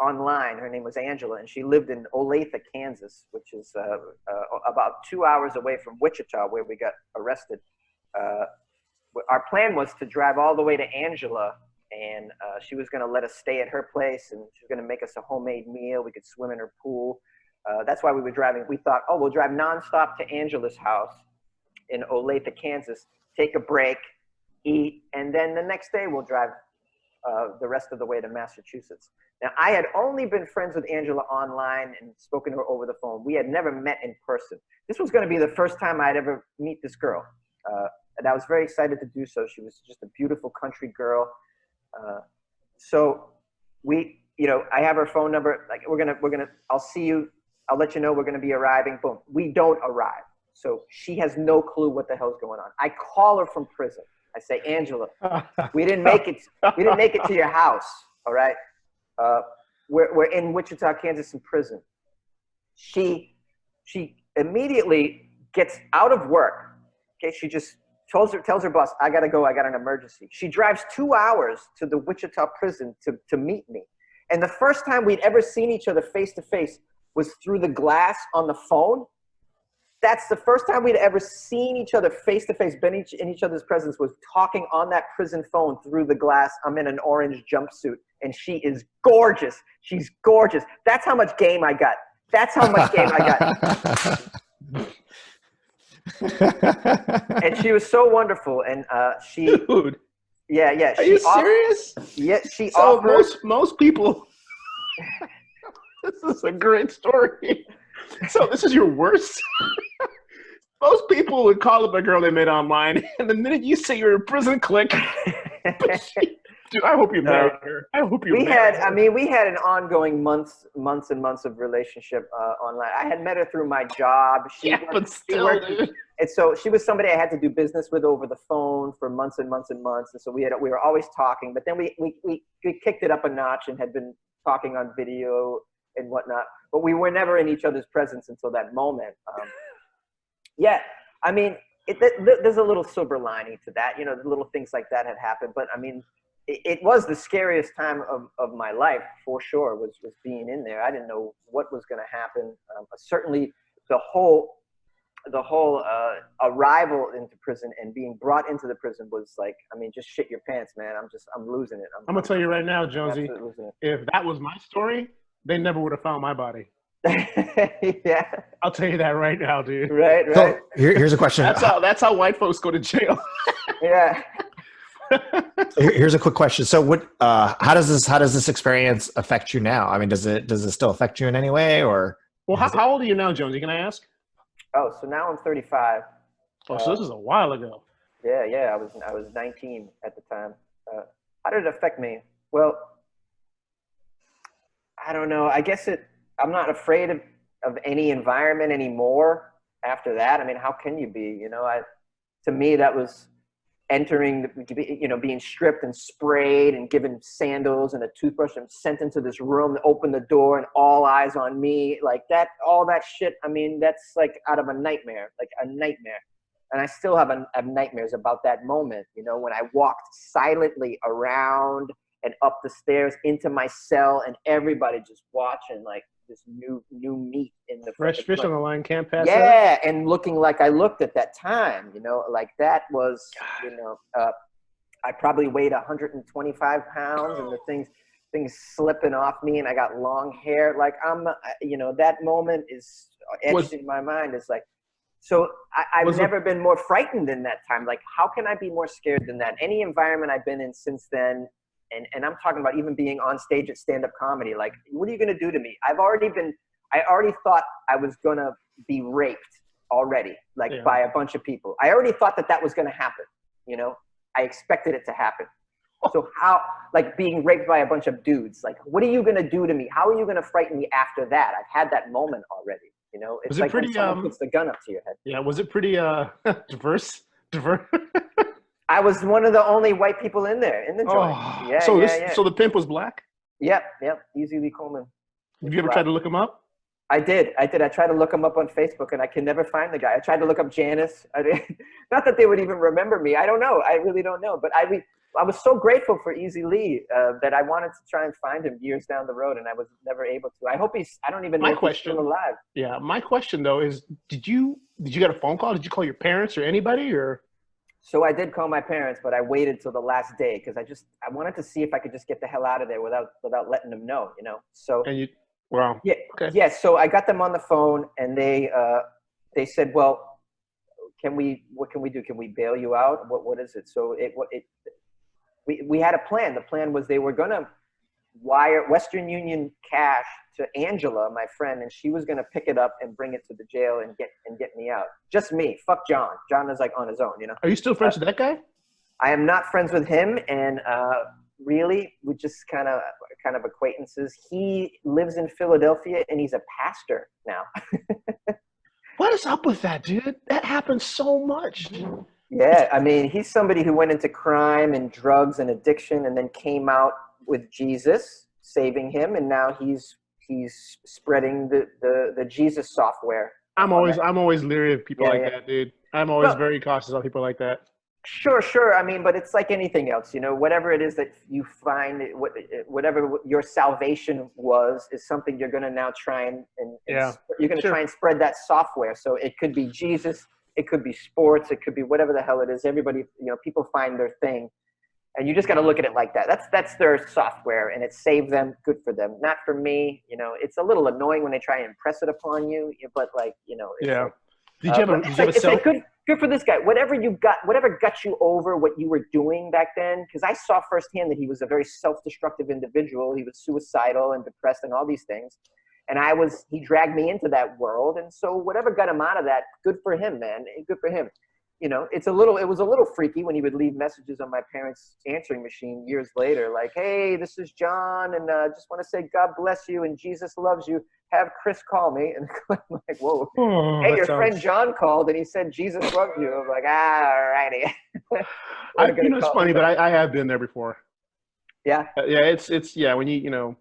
online. Her name was Angela, and she lived in Olathe, Kansas, which is about 2 hours away from Wichita, where we got arrested. Our plan was to drive all the way to Angela, and she was going to let us stay at her place, and she was going to make us a homemade meal. We could swim in her pool. That's why we were driving. We thought, oh, we'll drive nonstop to Angela's house in Olathe, Kansas, take a break, eat, and then the next day we'll drive the rest of the way to Massachusetts. Now, I had only been friends with Angela online and spoken to her over the phone. We had never met in person. This was going to be the first time I'd ever meet this girl. And I was very excited to do so. She was just a beautiful country girl. So we, you know, I have her phone number. Like, I'll see you. I'll let you know we're going to be arriving. Boom. We don't arrive. So she has no clue what the hell's going on. I call her from prison. I say, Angela, we didn't make it. We didn't make it to your house. All right. We're in Wichita, Kansas, in prison. She immediately gets out of work. Okay. She just tells her boss, I got to go. I got an emergency. She drives 2 hours to the Wichita prison to meet me. And the first time we'd ever seen each other face to face was through the glass on the phone. That's the first time we'd ever seen each other face to face, been in each other's presence, was talking on that prison phone through the glass. I'm in an orange jumpsuit, and she is gorgeous. She's gorgeous. That's how much game I got. That's how much game I got. And she was so wonderful. And she, dude, yeah. Are you serious? Yeah, she so offered. Most people. This is a great story. So this is your worst. Most people would call up a girl they met online, and the minute you say you're in prison, click. Dude, I hope you married her. I hope you. We had an ongoing months and months of relationship online. I had met her through my job. But still, dude. And so she was somebody I had to do business with over the phone for months and months and months. And so we were always talking. But then we kicked it up a notch and had been talking on video and whatnot. But we were never in each other's presence until that moment. Yeah, I mean, there's a little silver lining to that. You know, little things like that had happened. But I mean, it was the scariest time of my life, for sure, was being in there. I didn't know what was going to happen. Certainly, the whole arrival into prison and being brought into the prison was like, I mean, just shit your pants, man. I'm losing it. I'm going to tell you right now, Jonesy, if that was my story, they never would have found my body. Yeah. I'll tell you that right now, dude. Right. So here's a question. That's how white folks go to jail. Yeah. Here's a quick question. So how does this experience affect you now? I mean, does it still affect you in any way, or? Well, how old are you now, Jonesy? Can I ask? Oh, so now I'm 35. Oh, so this is a while ago. Yeah. I was 19 at the time. How did it affect me? Well, I don't know. I guess I'm not afraid of any environment anymore after that. I mean, how can you be? To me, that was entering, being stripped and sprayed and given sandals and a toothbrush and sent into this room, open the door and all eyes on me, like that, all that shit. I mean, that's like out of a nightmare, like a nightmare. And I still have nightmares about that moment, when I walked silently around and up the stairs into my cell and everybody just watching like this new meat in the fresh fish on the line can't pass. Yeah, and looking like I looked at that time, like that was, I probably weighed 125 pounds and the things slipping off me and I got long hair. Like that moment is etched in my mind. It's like, so I've never been more frightened in that time. Like, how can I be more scared than that? Any environment I've been in since then, and I'm talking about even being on stage at stand-up comedy, like, what are you going to do to me? I already thought I was going to be raped already, by a bunch of people. I already thought that was going to happen. I expected it to happen. So how, like, being raped by a bunch of dudes, like, what are you going to do to me? How are you going to frighten me after that? I've had that moment already. It's was it like pretty, when someone puts the gun up to your head. Yeah, was it pretty diverse? I was one of the only white people in there, in the joint. Yeah. So the pimp was black? Yep. Easy Lee Coleman. Have you ever tried to look him up? I did. I tried to look him up on Facebook, and I can never find the guy. I tried to look up Janice. Not that they would even remember me. I don't know. I really don't know. But I was so grateful for Easy Lee that I wanted to try and find him years down the road, and I was never able to. I hope I don't even know if he's still alive. Yeah, my question, though, is did you get a phone call? Did you call your parents or anybody? Or? So I did call my parents, but I waited till the last day because I wanted to see if I could just get the hell out of there without letting them know, So wow. Yeah. Okay. Yeah. So I got them on the phone, and they said, "Well, what can we do? Can we bail you out? What is it?" So we had a plan. The plan was they were gonna wire Western Union cash to Angela, my friend, and she was gonna pick it up and bring it to the jail and get me out. Just me. Fuck John. John is like on his own, Are you still friends with that guy? I am not friends with him, and really, we just kind of acquaintances. He lives in Philadelphia, and he's a pastor now. What is up with that, dude? That happens so much. Yeah, I mean, he's somebody who went into crime and drugs and addiction, and then came out with Jesus saving him, and now he's spreading the Jesus software. I'm always leery of people that, dude. I'm always very cautious of people like that. Sure. I mean, but it's like anything else, whatever it is that you find, whatever your salvation was, is something you're going to now try and you're going to try and spread that software. So it could be Jesus, it could be sports, it could be whatever the hell it is. Everybody, people find their thing, and you just got to look at it like that. That's their software, and it saved them. Good for them. Not for me. It's a little annoying when they try and impress it upon you, but yeah. Did you have a good for this guy. Whatever got you over what you were doing back then, because I saw firsthand that he was a very self-destructive individual. He was suicidal and depressed and all these things. And he dragged me into that world. And so whatever got him out of that, good for him, man. Good for him. It was a little freaky when he would leave messages on my parents' answering machine years later, like, "Hey, this is John, and just want to say God bless you and Jesus loves you. Have Chris call me." And I'm like, "Whoa, hey, your friend John called and he said Jesus loves you." I'm like, "All righty." It's funny, but I have been there before. Yeah. It's when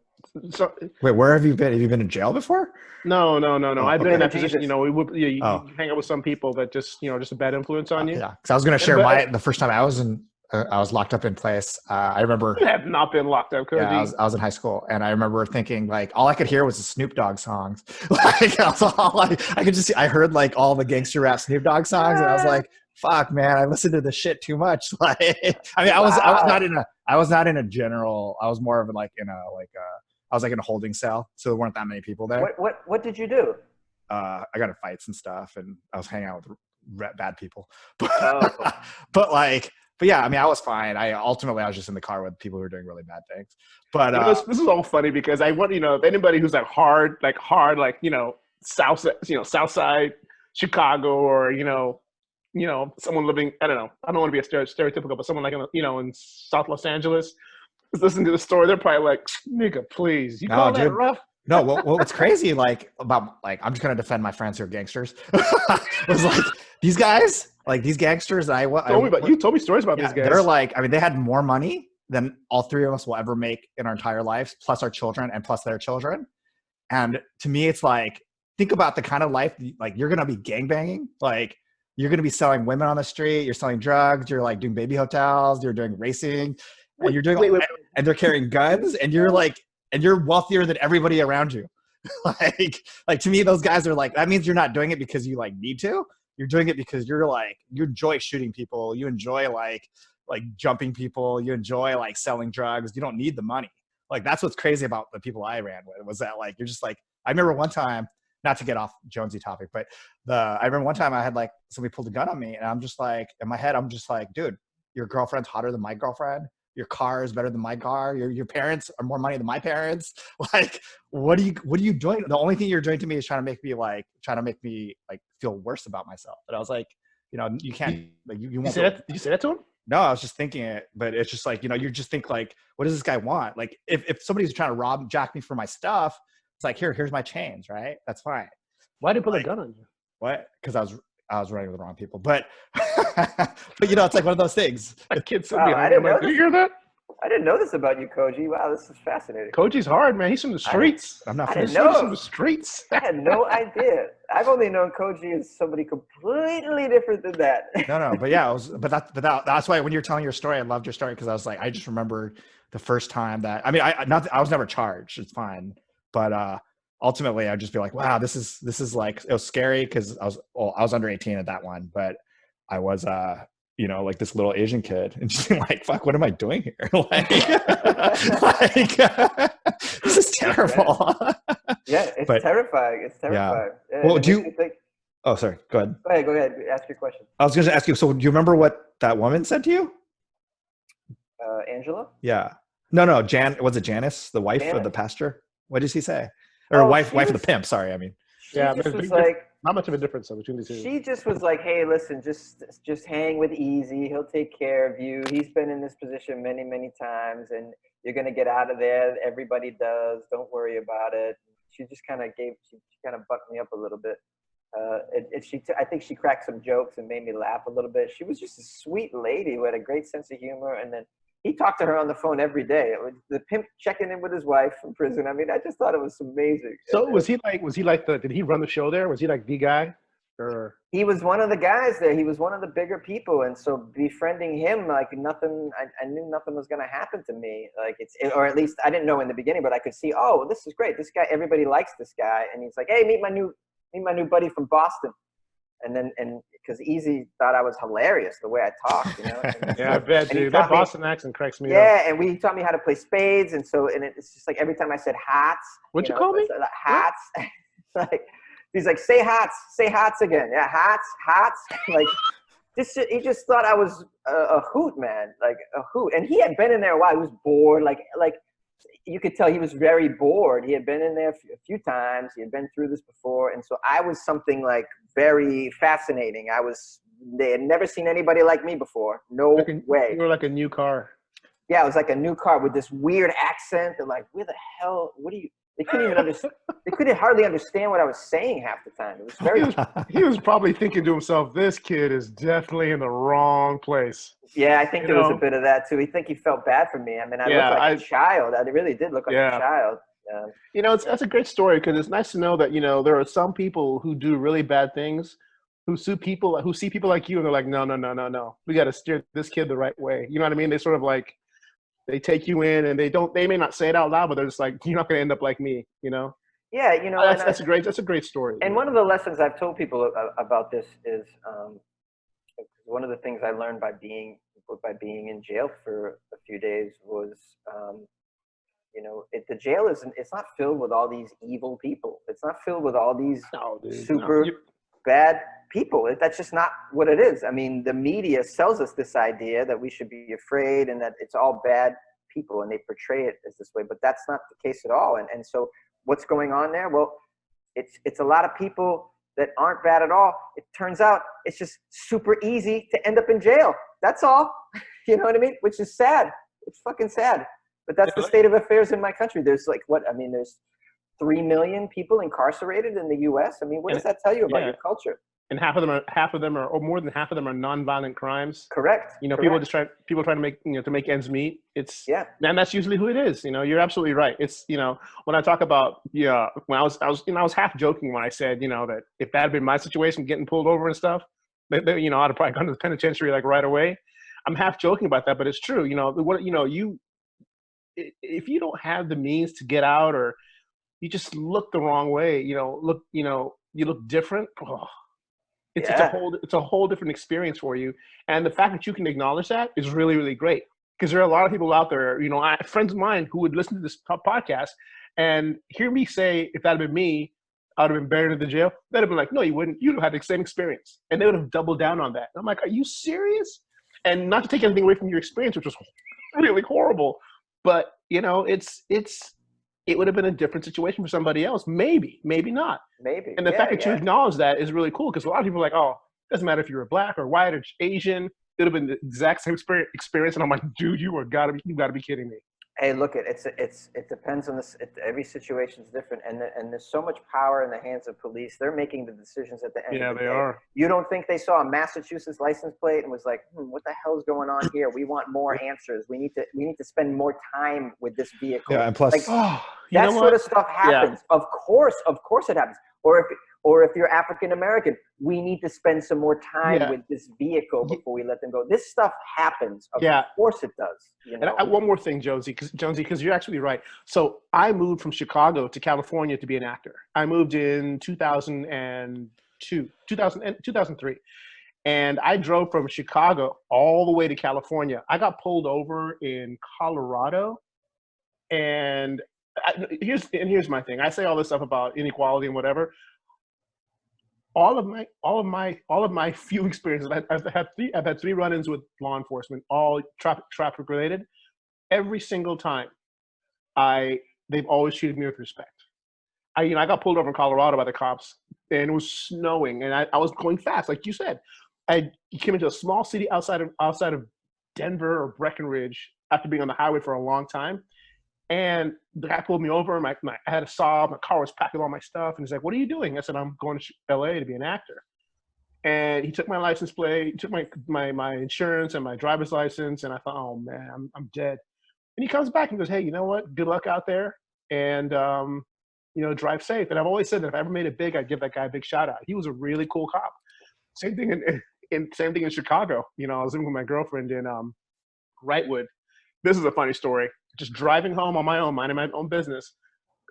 So, wait, where have you been? Have you been in jail before? No. I've been in that Jesus. position. You hang out with some people that just a bad influence on you. Yeah, because I was going to share the first time I was locked up in place. I remember. You have not been locked up, Koji. Yeah, I was in high school, and I remember thinking like all I could hear was the Snoop Dogg songs. Like I could just I heard like all the gangster rap Snoop Dogg songs, and I was like, "Fuck, man, I listened to this shit too much." Like, I mean, I was not in a general. I was more of like in a I was like in a holding cell, so there weren't that many people there. What did you do? I got in fights and stuff, and I was hanging out with bad people. But, Oh. but yeah, I mean, I was fine. Ultimately I was just in the car with people who were doing really bad things. But this is all funny because I want if anybody who's like hard, South Side Chicago, or someone living, I don't know, I don't want to be a stereotypical, but someone like in South Los Angeles is listening to the story, they're probably like, nigga, please, you call that rough? No, what's crazy, about I'm just gonna defend my friends who are gangsters. Was like these guys, like these gangsters. You told me stories about these guys. They're like, I mean, they had more money than all three of us will ever make in our entire lives, plus our children and plus their children. And to me, it's like, think about the kind of life, like you're gonna be gangbanging, like you're gonna be selling women on the street, you're selling drugs, you're like doing baby hotels, you're doing racing, and you're doing, and they're carrying guns, and you're like. And you're wealthier than everybody around you. like to me, those guys are like, that means you're not doing it because you like need to. You're doing it because you're like, you enjoy shooting people. You enjoy like jumping people. You enjoy like selling drugs. You don't need the money. Like that's what's crazy about the people I ran with, was that like, you're just like, I remember one time, not to get off Jonesy topic, but I remember one time I had like, somebody pulled a gun on me, and I'm just like, in my head, I'm just like, dude, your girlfriend's hotter than my girlfriend. Your car is better than my car. Your parents are more money than my parents. Like, what are you doing? The only thing you're doing to me is trying to make me feel worse about myself. But I was like, you can't, like, you won't. Did you say that to him? No, I was just thinking it, but it's just like, you just think like, what does this guy want? Like, if somebody's trying to jack me for my stuff, it's like, here's my chains, right? That's fine. Why did he pull a gun on you? What? Because I was running with the wrong people, but it's like one of those things. A kid sitting behind me. Did you hear that? I didn't know this about you, Koji. Wow, this is fascinating. Koji's hard, man. He's from the streets. I'm not. He's from the streets. I had no idea. I've only known Koji as somebody completely different than that. No, but yeah, that's why when you're telling your story, I loved your story, because I was like, I just remember the first time that, I mean, I was never charged. It's fine, but ultimately I'd just be like, wow, this is like, it was scary because I was under 18 at that one, but I was like this little Asian kid, and just like, fuck, what am I doing here? This is terrible. Yeah, it's terrifying. It's terrifying. Yeah. Well, do you think? Oh, sorry. Go ahead. Go ahead. Ask your question. I was going to ask you. So, do you remember what that woman said to you? Angela? Yeah. No. Was it Janice, the wife of the pastor? What did she say? Or wife of the pimp? Sorry, I mean. Yeah, it was like, not much of a difference between the two. She just was like, hey, listen, just hang with Easy. He'll take care of you. He's been in this position many, many times, and you're going to get out of there. Everybody does. Don't worry about it. She just kind of bucked me up a little bit. I think she cracked some jokes and made me laugh a little bit. She was just a sweet lady who had a great sense of humor. And then he talked to her on the phone every day. The pimp checking in with his wife from prison. I mean, I just thought it was amazing. So did he run the show there? Was he like the guy? Or he was one of the guys there. He was one of the bigger people. And so befriending him, like nothing, I knew nothing was going to happen to me. Like or at least I didn't know in the beginning, but I could see, oh, this is great. This guy, everybody likes this guy. And he's like, hey, meet my new buddy from Boston. And because Easy thought I was hilarious the way I talked, Yeah, I bet, dude. That Boston accent cracks me up. Yeah, and he taught me how to play spades, and it's just like every time I said hats. What'd you call me? Hats. Like he's like, say hats again. Yeah, hats. Like this. He just thought I was a hoot, man. Like a hoot. And he had been in there a while. He was bored. Like you could tell he was very bored. He had been in there a few times. He had been through this before. And so I was something like very fascinating. They had never seen anybody like me before. No way. You were like a new car. Yeah, it was like a new car with this weird accent. They're like, where the hell, they couldn't even understand. They couldn't hardly understand what I was saying half the time. It was very. He was probably thinking to himself, "This kid is definitely in the wrong place." Yeah, I think there was a bit of that too. He felt bad for me. I mean, I looked like a child. I really did look like a child. That's a great story, because it's nice to know that there are some people who do really bad things, who see people like you, and they're like, no, we got to steer this kid the right way. You know what I mean? They sort of like. They take you in, and they may not say it out loud, but they're just like, you're not going to end up like me, Yeah, that's a great story. And one of the lessons I've told people about this is one of the things I learned by being in jail for a few days was, The jail it's not filled with all these evil people. It's not filled with all these bad people. That's just not what it is. I mean, the media sells us this idea that we should be afraid and that it's all bad people, and they portray it as this way, but that's not the case at all. And so what's going on there? Well, it's a lot of people that aren't bad at all. It turns out it's just super easy to end up in jail. That's all. You know what I mean? Which is sad. It's fucking sad. But that's the state of affairs in my country. There's there's 3 million people incarcerated in the U.S. I mean, what does that tell you about your culture? And half of them are, or more than half of them are nonviolent crimes. Correct. Correct. People try to make, to make ends meet. And that's usually who it is. You're absolutely right. It's, when I talk about, when I was half joking when I said, that if that had been my situation, getting pulled over and stuff, I'd have probably gone to the penitentiary like right away. I'm half joking about that, but it's true. If you don't have the means to get out, or you just look the wrong way, you look different. Oh, it's a whole different experience for you. And the fact that you can acknowledge that is really, really great, because there are a lot of people out there, friends of mine who would listen to this podcast and hear me say, if that had been me, I'd have been buried in the jail. They'd have been like, no, you wouldn't. You'd have had the same experience. And they would have doubled down on that. And I'm like, are you serious? And not to take anything away from your experience, which was really horrible, but it would have been a different situation for somebody else. Maybe not. Maybe. And the fact that you acknowledge that is really cool, because a lot of people are like, oh, it doesn't matter if you were black or white or Asian. It would have been the exact same experience. And I'm like, dude, you gotta be kidding me. Hey, look, it depends on this. Every situation is different, and there's so much power in the hands of police. They're making the decisions at the end. Yeah, of the day. they are. You don't think they saw a Massachusetts license plate and was like, what the hell is going on here? We want more answers. We need to spend more time with this vehicle. Yeah, and plus, that sort of stuff happens. Yeah. Of course it happens. Or if you're African American, we need to spend some more time with this vehicle before we let them go. This stuff happens. Of course it does. And one more thing, Jonesy, because you're actually right. So I moved from Chicago to California to be an actor. I moved in 2003. And I drove from Chicago all the way to California. I got pulled over in Colorado. And here's my thing. I say all this stuff about inequality and whatever. All of my few experiences, I've had 3 run-ins with law enforcement, all traffic related. Every single time, they've always treated me with respect. I got pulled over in Colorado by the cops, and it was snowing, and I was going fast, like you said. I came into a small city outside of Denver or Breckenridge after being on the highway for a long time. And the guy pulled me over. I had a sob. My car was packed with all my stuff. And he's like, what are you doing? I said, I'm going to LA to be an actor. And he took my license plate, he took my insurance and my driver's license. And I thought, oh man, I'm dead. And he comes back and goes, hey, you know what? Good luck out there. And, drive safe. And I've always said that if I ever made it big, I'd give that guy a big shout out. He was a really cool cop. Same thing in Chicago. I was living with my girlfriend in Wrightwood. This is a funny story. Just driving home on my own, minding my own business.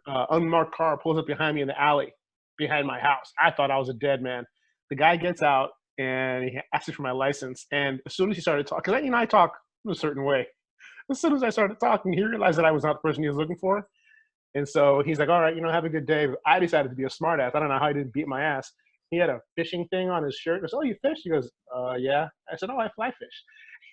Unmarked car pulls up behind me in the alley behind my house. I thought I was a dead man. The guy gets out and he asks me for my license. And as soon as he started talking, because I talk in a certain way. As soon as I started talking, he realized that I was not the person he was looking for. And so he's like, all right, have a good day. I decided to be a smart ass. I don't know how he didn't beat my ass. He had a fishing thing on his shirt. I said, oh, you fish? He goes, yeah. I said, oh, I fly fish.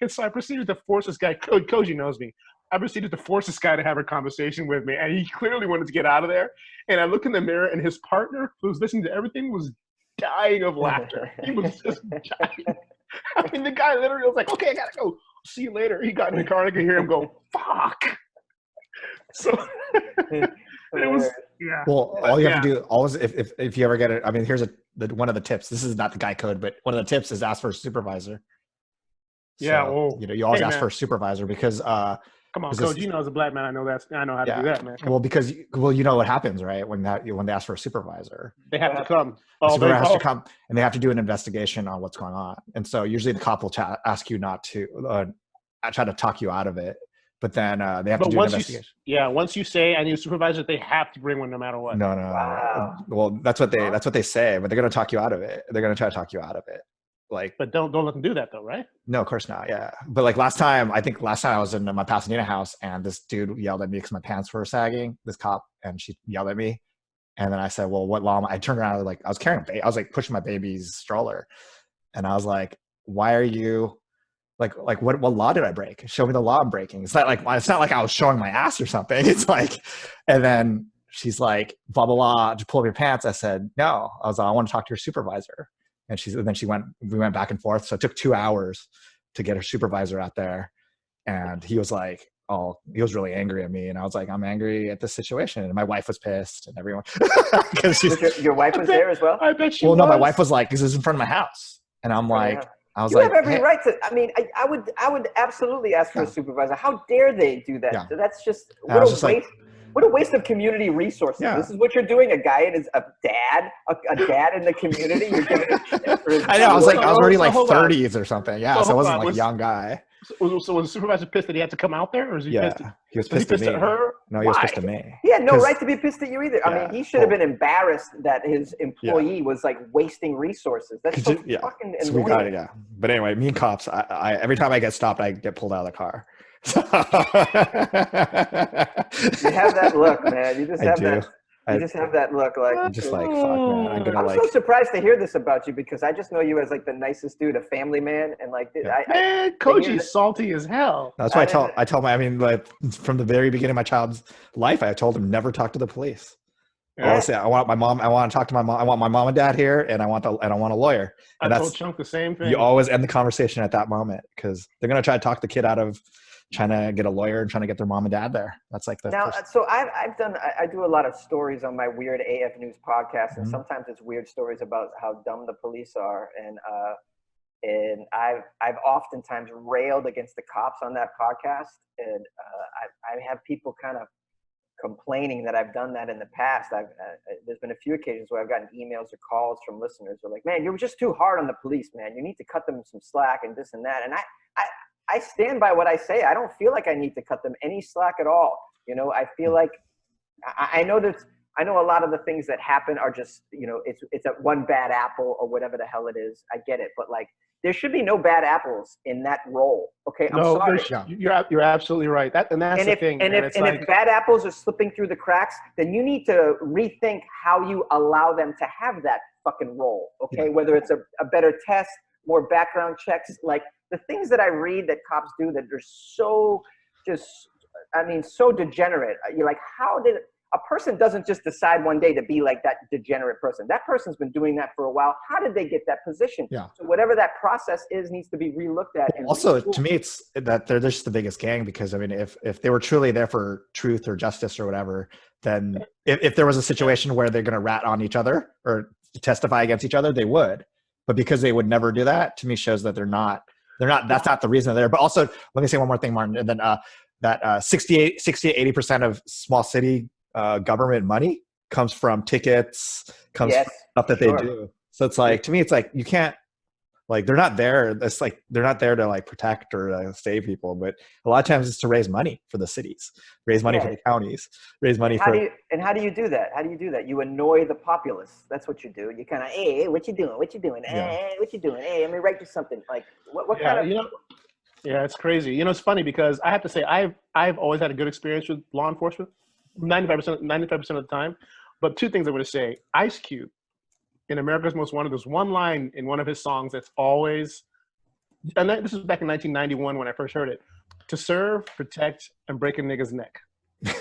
And so I proceeded to force this guy. Koji knows me. I proceeded to force this guy to have a conversation with me, and he clearly wanted to get out of there. And I look in the mirror, and his partner, who was listening to everything, was dying of laughter. He was just dying. I mean, the guy literally was like, okay, I gotta go. See you later. He got in the car, and I could hear him go, fuck. So it was, yeah. Well, all you have to do, always, if you ever get it, I mean, here's one of the tips. This is not the guy code, but one of the tips is ask for a supervisor. Yeah, so, you always ask for a supervisor because come on, Coach. As a black man, I know how to do that, man. Well, because you know what happens, right? When they ask for a supervisor, they have to come. The supervisor has to come, and they have to do an investigation on what's going on. And so usually the cop will ask you not to try to talk you out of it, but then they have to do an investigation. Once you say I need a supervisor, they have to bring one no matter what. No. Wow. Well, that's what they say, but they're going to talk you out of it. They're going to try to talk you out of it. like, but don't let them do that though, right? no, of course not. Yeah. But like last time I was in my Pasadena house and this dude yelled at me because my pants were sagging, this cop, and she yelled at me. And then I said, well, what law I turned around, like I was carrying, I was like pushing my baby's stroller. And I was like, why are you like what law did I break? Show me the law I'm breaking. It's not like I was showing my ass or something. It's like, and then she's like, blah, blah, blah, did you pull up your pants? I said, no. I was like, I want to talk to your supervisor. And we went back and forth. So it took 2 hours to get her supervisor out there. And he was like, he was really angry at me. And I was like, I'm angry at this situation. And my wife was pissed and everyone. Your wife was there as well? I bet she was. No, my wife was like, this is in front of my house. And I'm like, you have every right to. I mean, I would absolutely ask for a supervisor. How dare they do that? Yeah. So that's just what a waste. What a waste of community resources. Yeah. This is what you're doing. A guy is a dad in the community. You're giving a shit for his I know. I was already like 30s or something. Yeah, so I wasn't like a young guy. So was the supervisor pissed that he had to come out there, or was he pissed? He was pissed at her. No, he was pissed at me. He had no right to be pissed at you either. I mean, he should have been embarrassed that his employee was like wasting resources. That's so fucking annoying. But anyway, me and cops. I every time I get stopped, I get pulled out of the car. You have that look, man. You just have that. You just have that look, like I'm just like, fuck, man. I'm so surprised to hear this about you because I just know you as like the nicest dude, a family man, and like, man, Koji's salty as hell. That's why I tell my, I mean, like from the very beginning of my child's life, I told him never talk to the police. Yeah. Honestly, I want to talk to my mom. I want my mom and dad here, and I want a lawyer. And I told Chunk the same thing. You always end the conversation at that moment because they're gonna try to talk the kid out of trying to get a lawyer and trying to get their mom and dad there. That's like the first. So I do a lot of stories on my Weird AF News podcast, and sometimes it's weird stories about how dumb the police are, and I've oftentimes railed against the cops on that podcast, and I have people kind of complaining that I've done that in the past. There's been a few occasions where I've gotten emails or calls from listeners who are like, man, you're just too hard on the police, man. You need to cut them some slack and this and that. And I stand by what I say. I don't feel like I need to cut them any slack at all. You know, I feel like I know a lot of the things that happen are just, you know, it's a one bad apple or whatever the hell it is. I get it. But like, there should be no bad apples in that role. Okay. I'm sorry. You're absolutely right. That's the thing. And if bad apples are slipping through the cracks, then you need to rethink how you allow them to have that fucking role. Okay. Yeah. Whether it's a better test, more background checks, like the things that I read that cops do that are so so degenerate. You're like, how did a person doesn't just decide one day to be like that degenerate person? That person's been doing that for a while. How did they get that position? Yeah. So whatever that process is needs to be relooked at. And also, to me, it's that they're just the biggest gang because, I mean, if they were truly there for truth or justice or whatever, then if there was a situation where they're going to rat on each other or testify against each other, they would. But because they would never do that, to me shows that they're not, that's not the reason they're there. But also, let me say one more thing, Martin, and then that 60 to 80% of small city government money comes from tickets, from stuff that they do. So it's like, to me, it's like, you can't, like, they're not there. That's like, they're not there to like protect or save people, but a lot of times it's to raise money for the cities, raise money for the counties, raise money how do you do that? How do you do that? You annoy the populace. That's what you do. You kind of, hey, what you doing? What you doing? Hey, what you doing? Hey, let me write you something. Like, what kind of, yeah, it's crazy. You know, it's funny because I have to say, I've always had a good experience with law enforcement, 95% of the time. But two things I'm going to say. Ice Cube, in America's Most Wanted, there's one line in one of his songs that's always, and this is back in 1991 when I first heard it, to serve, protect, and break a nigga's neck. Have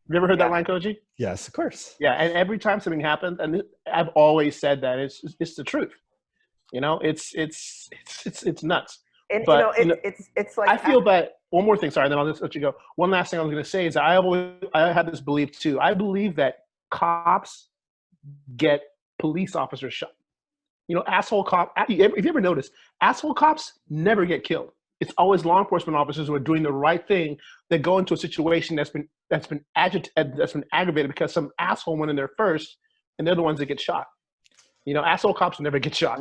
you ever heard that line, Koji? Yes, of course. Yeah, and every time something happens, and I've always said that it's the truth. You know, it's nuts. And but, it's like, I feel that one more thing. Sorry, then I'll just let you go. One last thing I was going to say is that I have this belief too. I believe that cops get police officers shot. You know, asshole cop. If you ever notice, asshole cops never get killed. It's always law enforcement officers who are doing the right thing that go into a situation that's been aggravated because some asshole went in there first, and they're the ones that get shot. You know, asshole cops never get shot.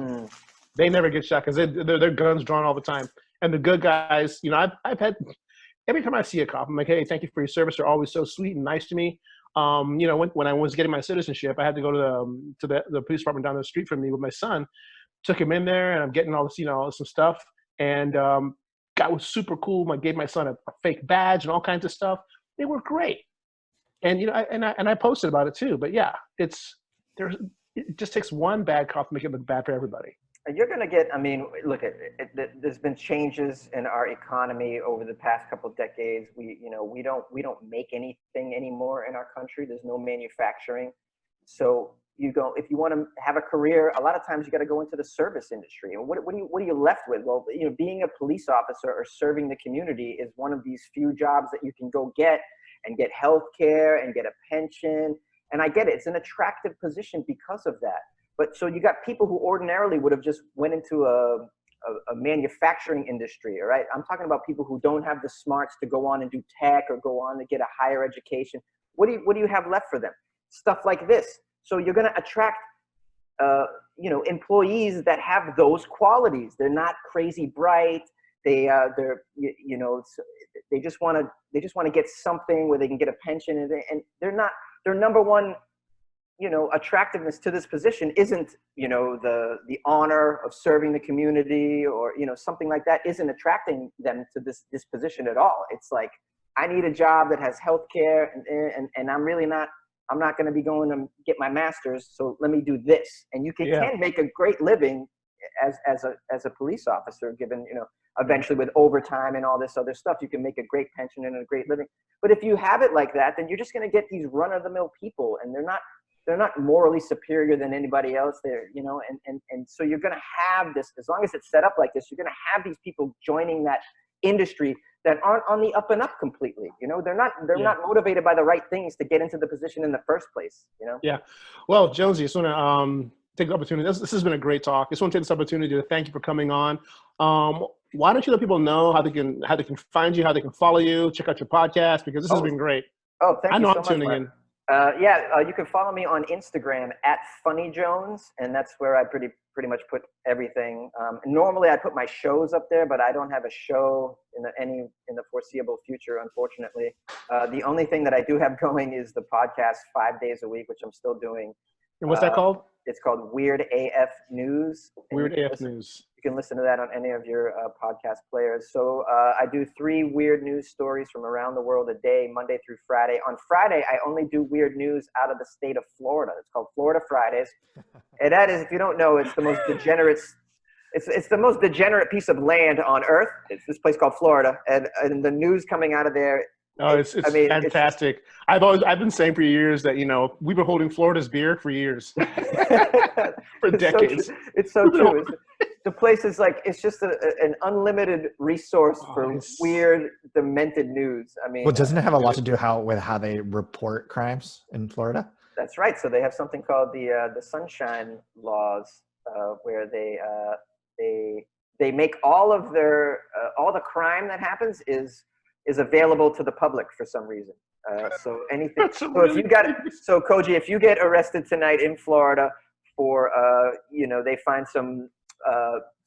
They never get shot because their guns drawn all the time. And the good guys, you know, I've had, every time I see a cop, I'm like, hey, thank you for your service. They're always so sweet and nice to me. You know, when I was getting my citizenship, I had to go to the police department down the street from me with my son took him in there, and I'm getting all this, some stuff. And guy was super cool. I gave my son a fake badge and all kinds of stuff. They were great. And I posted about it too. But yeah, it just takes one bad call to make it look bad for everybody. And you're going to get, look, there's been changes in our economy over the past couple of decades. We don't make anything anymore in our country. There's no manufacturing. So if you want to have a career, a lot of times you got to go into the service industry. And what are you left with? Well, being a police officer or serving the community is one of these few jobs that you can go get and get health care and get a pension. And I get it. It's an attractive position because of that. But so you got people who ordinarily would have just went into a manufacturing industry, all right? I'm talking about people who don't have the smarts to go on and do tech or go on to get a higher education. What do you have left for them? Stuff like this. So you're going to attract, employees that have those qualities. They're not crazy bright. They just want to get something where they can get a pension, and their number one, attractiveness to this position isn't, the honor of serving the community or, something like that isn't attracting them to this position at all. It's like, I need a job that has healthcare and I'm not going to be going to get my master's. So let me do this. And you can make a great living as a police officer, given, eventually with overtime and all this other stuff, you can make a great pension and a great living. But if you have it like that, then you're just going to get these run of the mill people, and they're not morally superior than anybody else there, and so you're going to have this, as long as it's set up like this, you're going to have these people joining that industry that aren't on the up and up completely. They're not motivated by the right things to get into the position in the first place. Yeah. Well, Jonesy, I just want to take the opportunity. This has been a great talk. I just want to take this opportunity to thank you for coming on. Why don't you let people know how they can find you, how they can follow you, check out your podcast, because this has been great. Oh, thank you so much. I know I'm tuning in. You can follow me on Instagram @FunnyJones, and that's where I pretty much put everything. Normally I put my shows up there, but I don't have a show in the foreseeable future, unfortunately. The only thing that I do have going is the podcast 5 days a week, which I'm still doing. And what's that called? It's called Weird AF News. Weird AF News. You can listen to that on any of your podcast players. So I do 3 weird news stories from around the world a day, Monday through Friday. On Friday, I only do weird news out of the state of Florida. It's called Florida Fridays. And that is, if you don't know, it's the most degenerate. It's the most degenerate piece of land on earth. It's this place called Florida, and the news coming out of there. Oh, it's fantastic. I've been saying for years that we've been holding Florida's beer for years, for decades. It's so true. The place is like, it's just an unlimited resource for weird, demented news. Well, doesn't it have a lot to do with how they report crimes in Florida? That's right. So they have something called the Sunshine Laws, where they make all of their all the crime that happens is available to the public for some reason. So anything. So Koji, if you get arrested tonight in Florida for they find some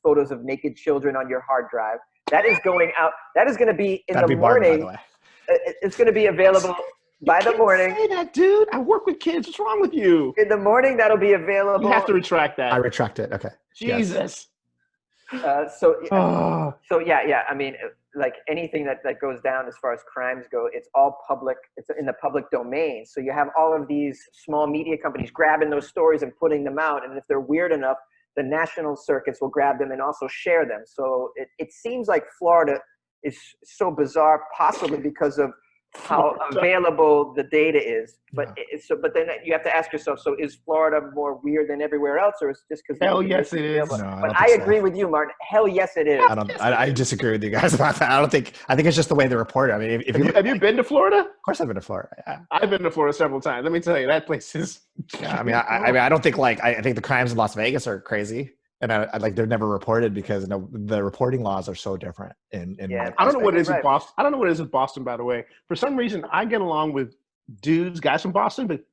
photos of naked children on your hard drive, that is going out. That is going to be in the morning. By the way. It's going to be available by the morning. Say that, dude. I work with kids. What's wrong with you? In the morning, that'll be available. You have to retract that. I retract it. Okay. Jesus. Yes. So yeah. I mean, like anything that goes down as far as crimes go, it's all public. It's in the public domain. So you have all of these small media companies grabbing those stories and putting them out. And if they're weird enough, the national circuits will grab them and also share them. So it seems like Florida is so bizarre, possibly because of how available the data is. But but then you have to ask yourself, so is Florida more weird than everywhere else, or is it just because? Hell yes, it is. No, but I agree with you, Martin. Hell yes, it is. I disagree with you guys about that. I think it's just the way they report it. I mean, have you been to Florida? Of course, I've been to Florida. Yeah. I've been to Florida several times. Let me tell you, that place is. Yeah, I don't think I think the crimes in Las Vegas are crazy. And I like they're never reported because the reporting laws are so different. I don't know what it is in Boston. I don't know what it is in Boston, by the way. For some reason, I get along with guys from Boston, but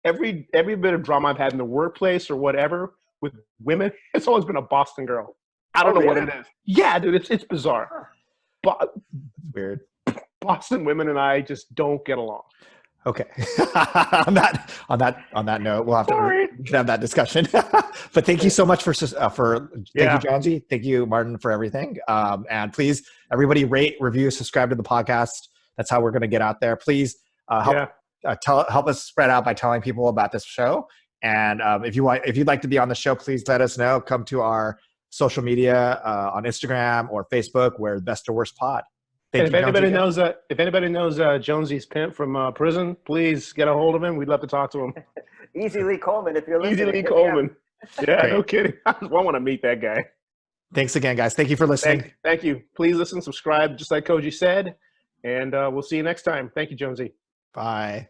every bit of drama I've had in the workplace or whatever with women, it's always been a Boston girl. I don't know what it is. Yeah, dude, it's bizarre. But weird. Boston women and I just don't get along. Okay. on that note, we'll have to we can have that discussion. But thank you so much for thank you, Jonesy. Thank you, Martin, for everything. And please, everybody, rate, review, subscribe to the podcast. That's how we're going to get out there. Please help us spread out by telling people about this show. And if you'd like to be on the show, please let us know. Come to our social media on Instagram or Facebook. We're Best or Worst Pod. If anybody knows Jonesy's pimp from prison, please get a hold of him. We'd love to talk to him. Easy Lee Coleman, if you're listening. Easy Lee Coleman. Yeah, no kidding. I want to meet that guy. Thanks again, guys. Thank you for listening. Thank you. Please listen, subscribe, just like Koji said, and we'll see you next time. Thank you, Jonesy. Bye.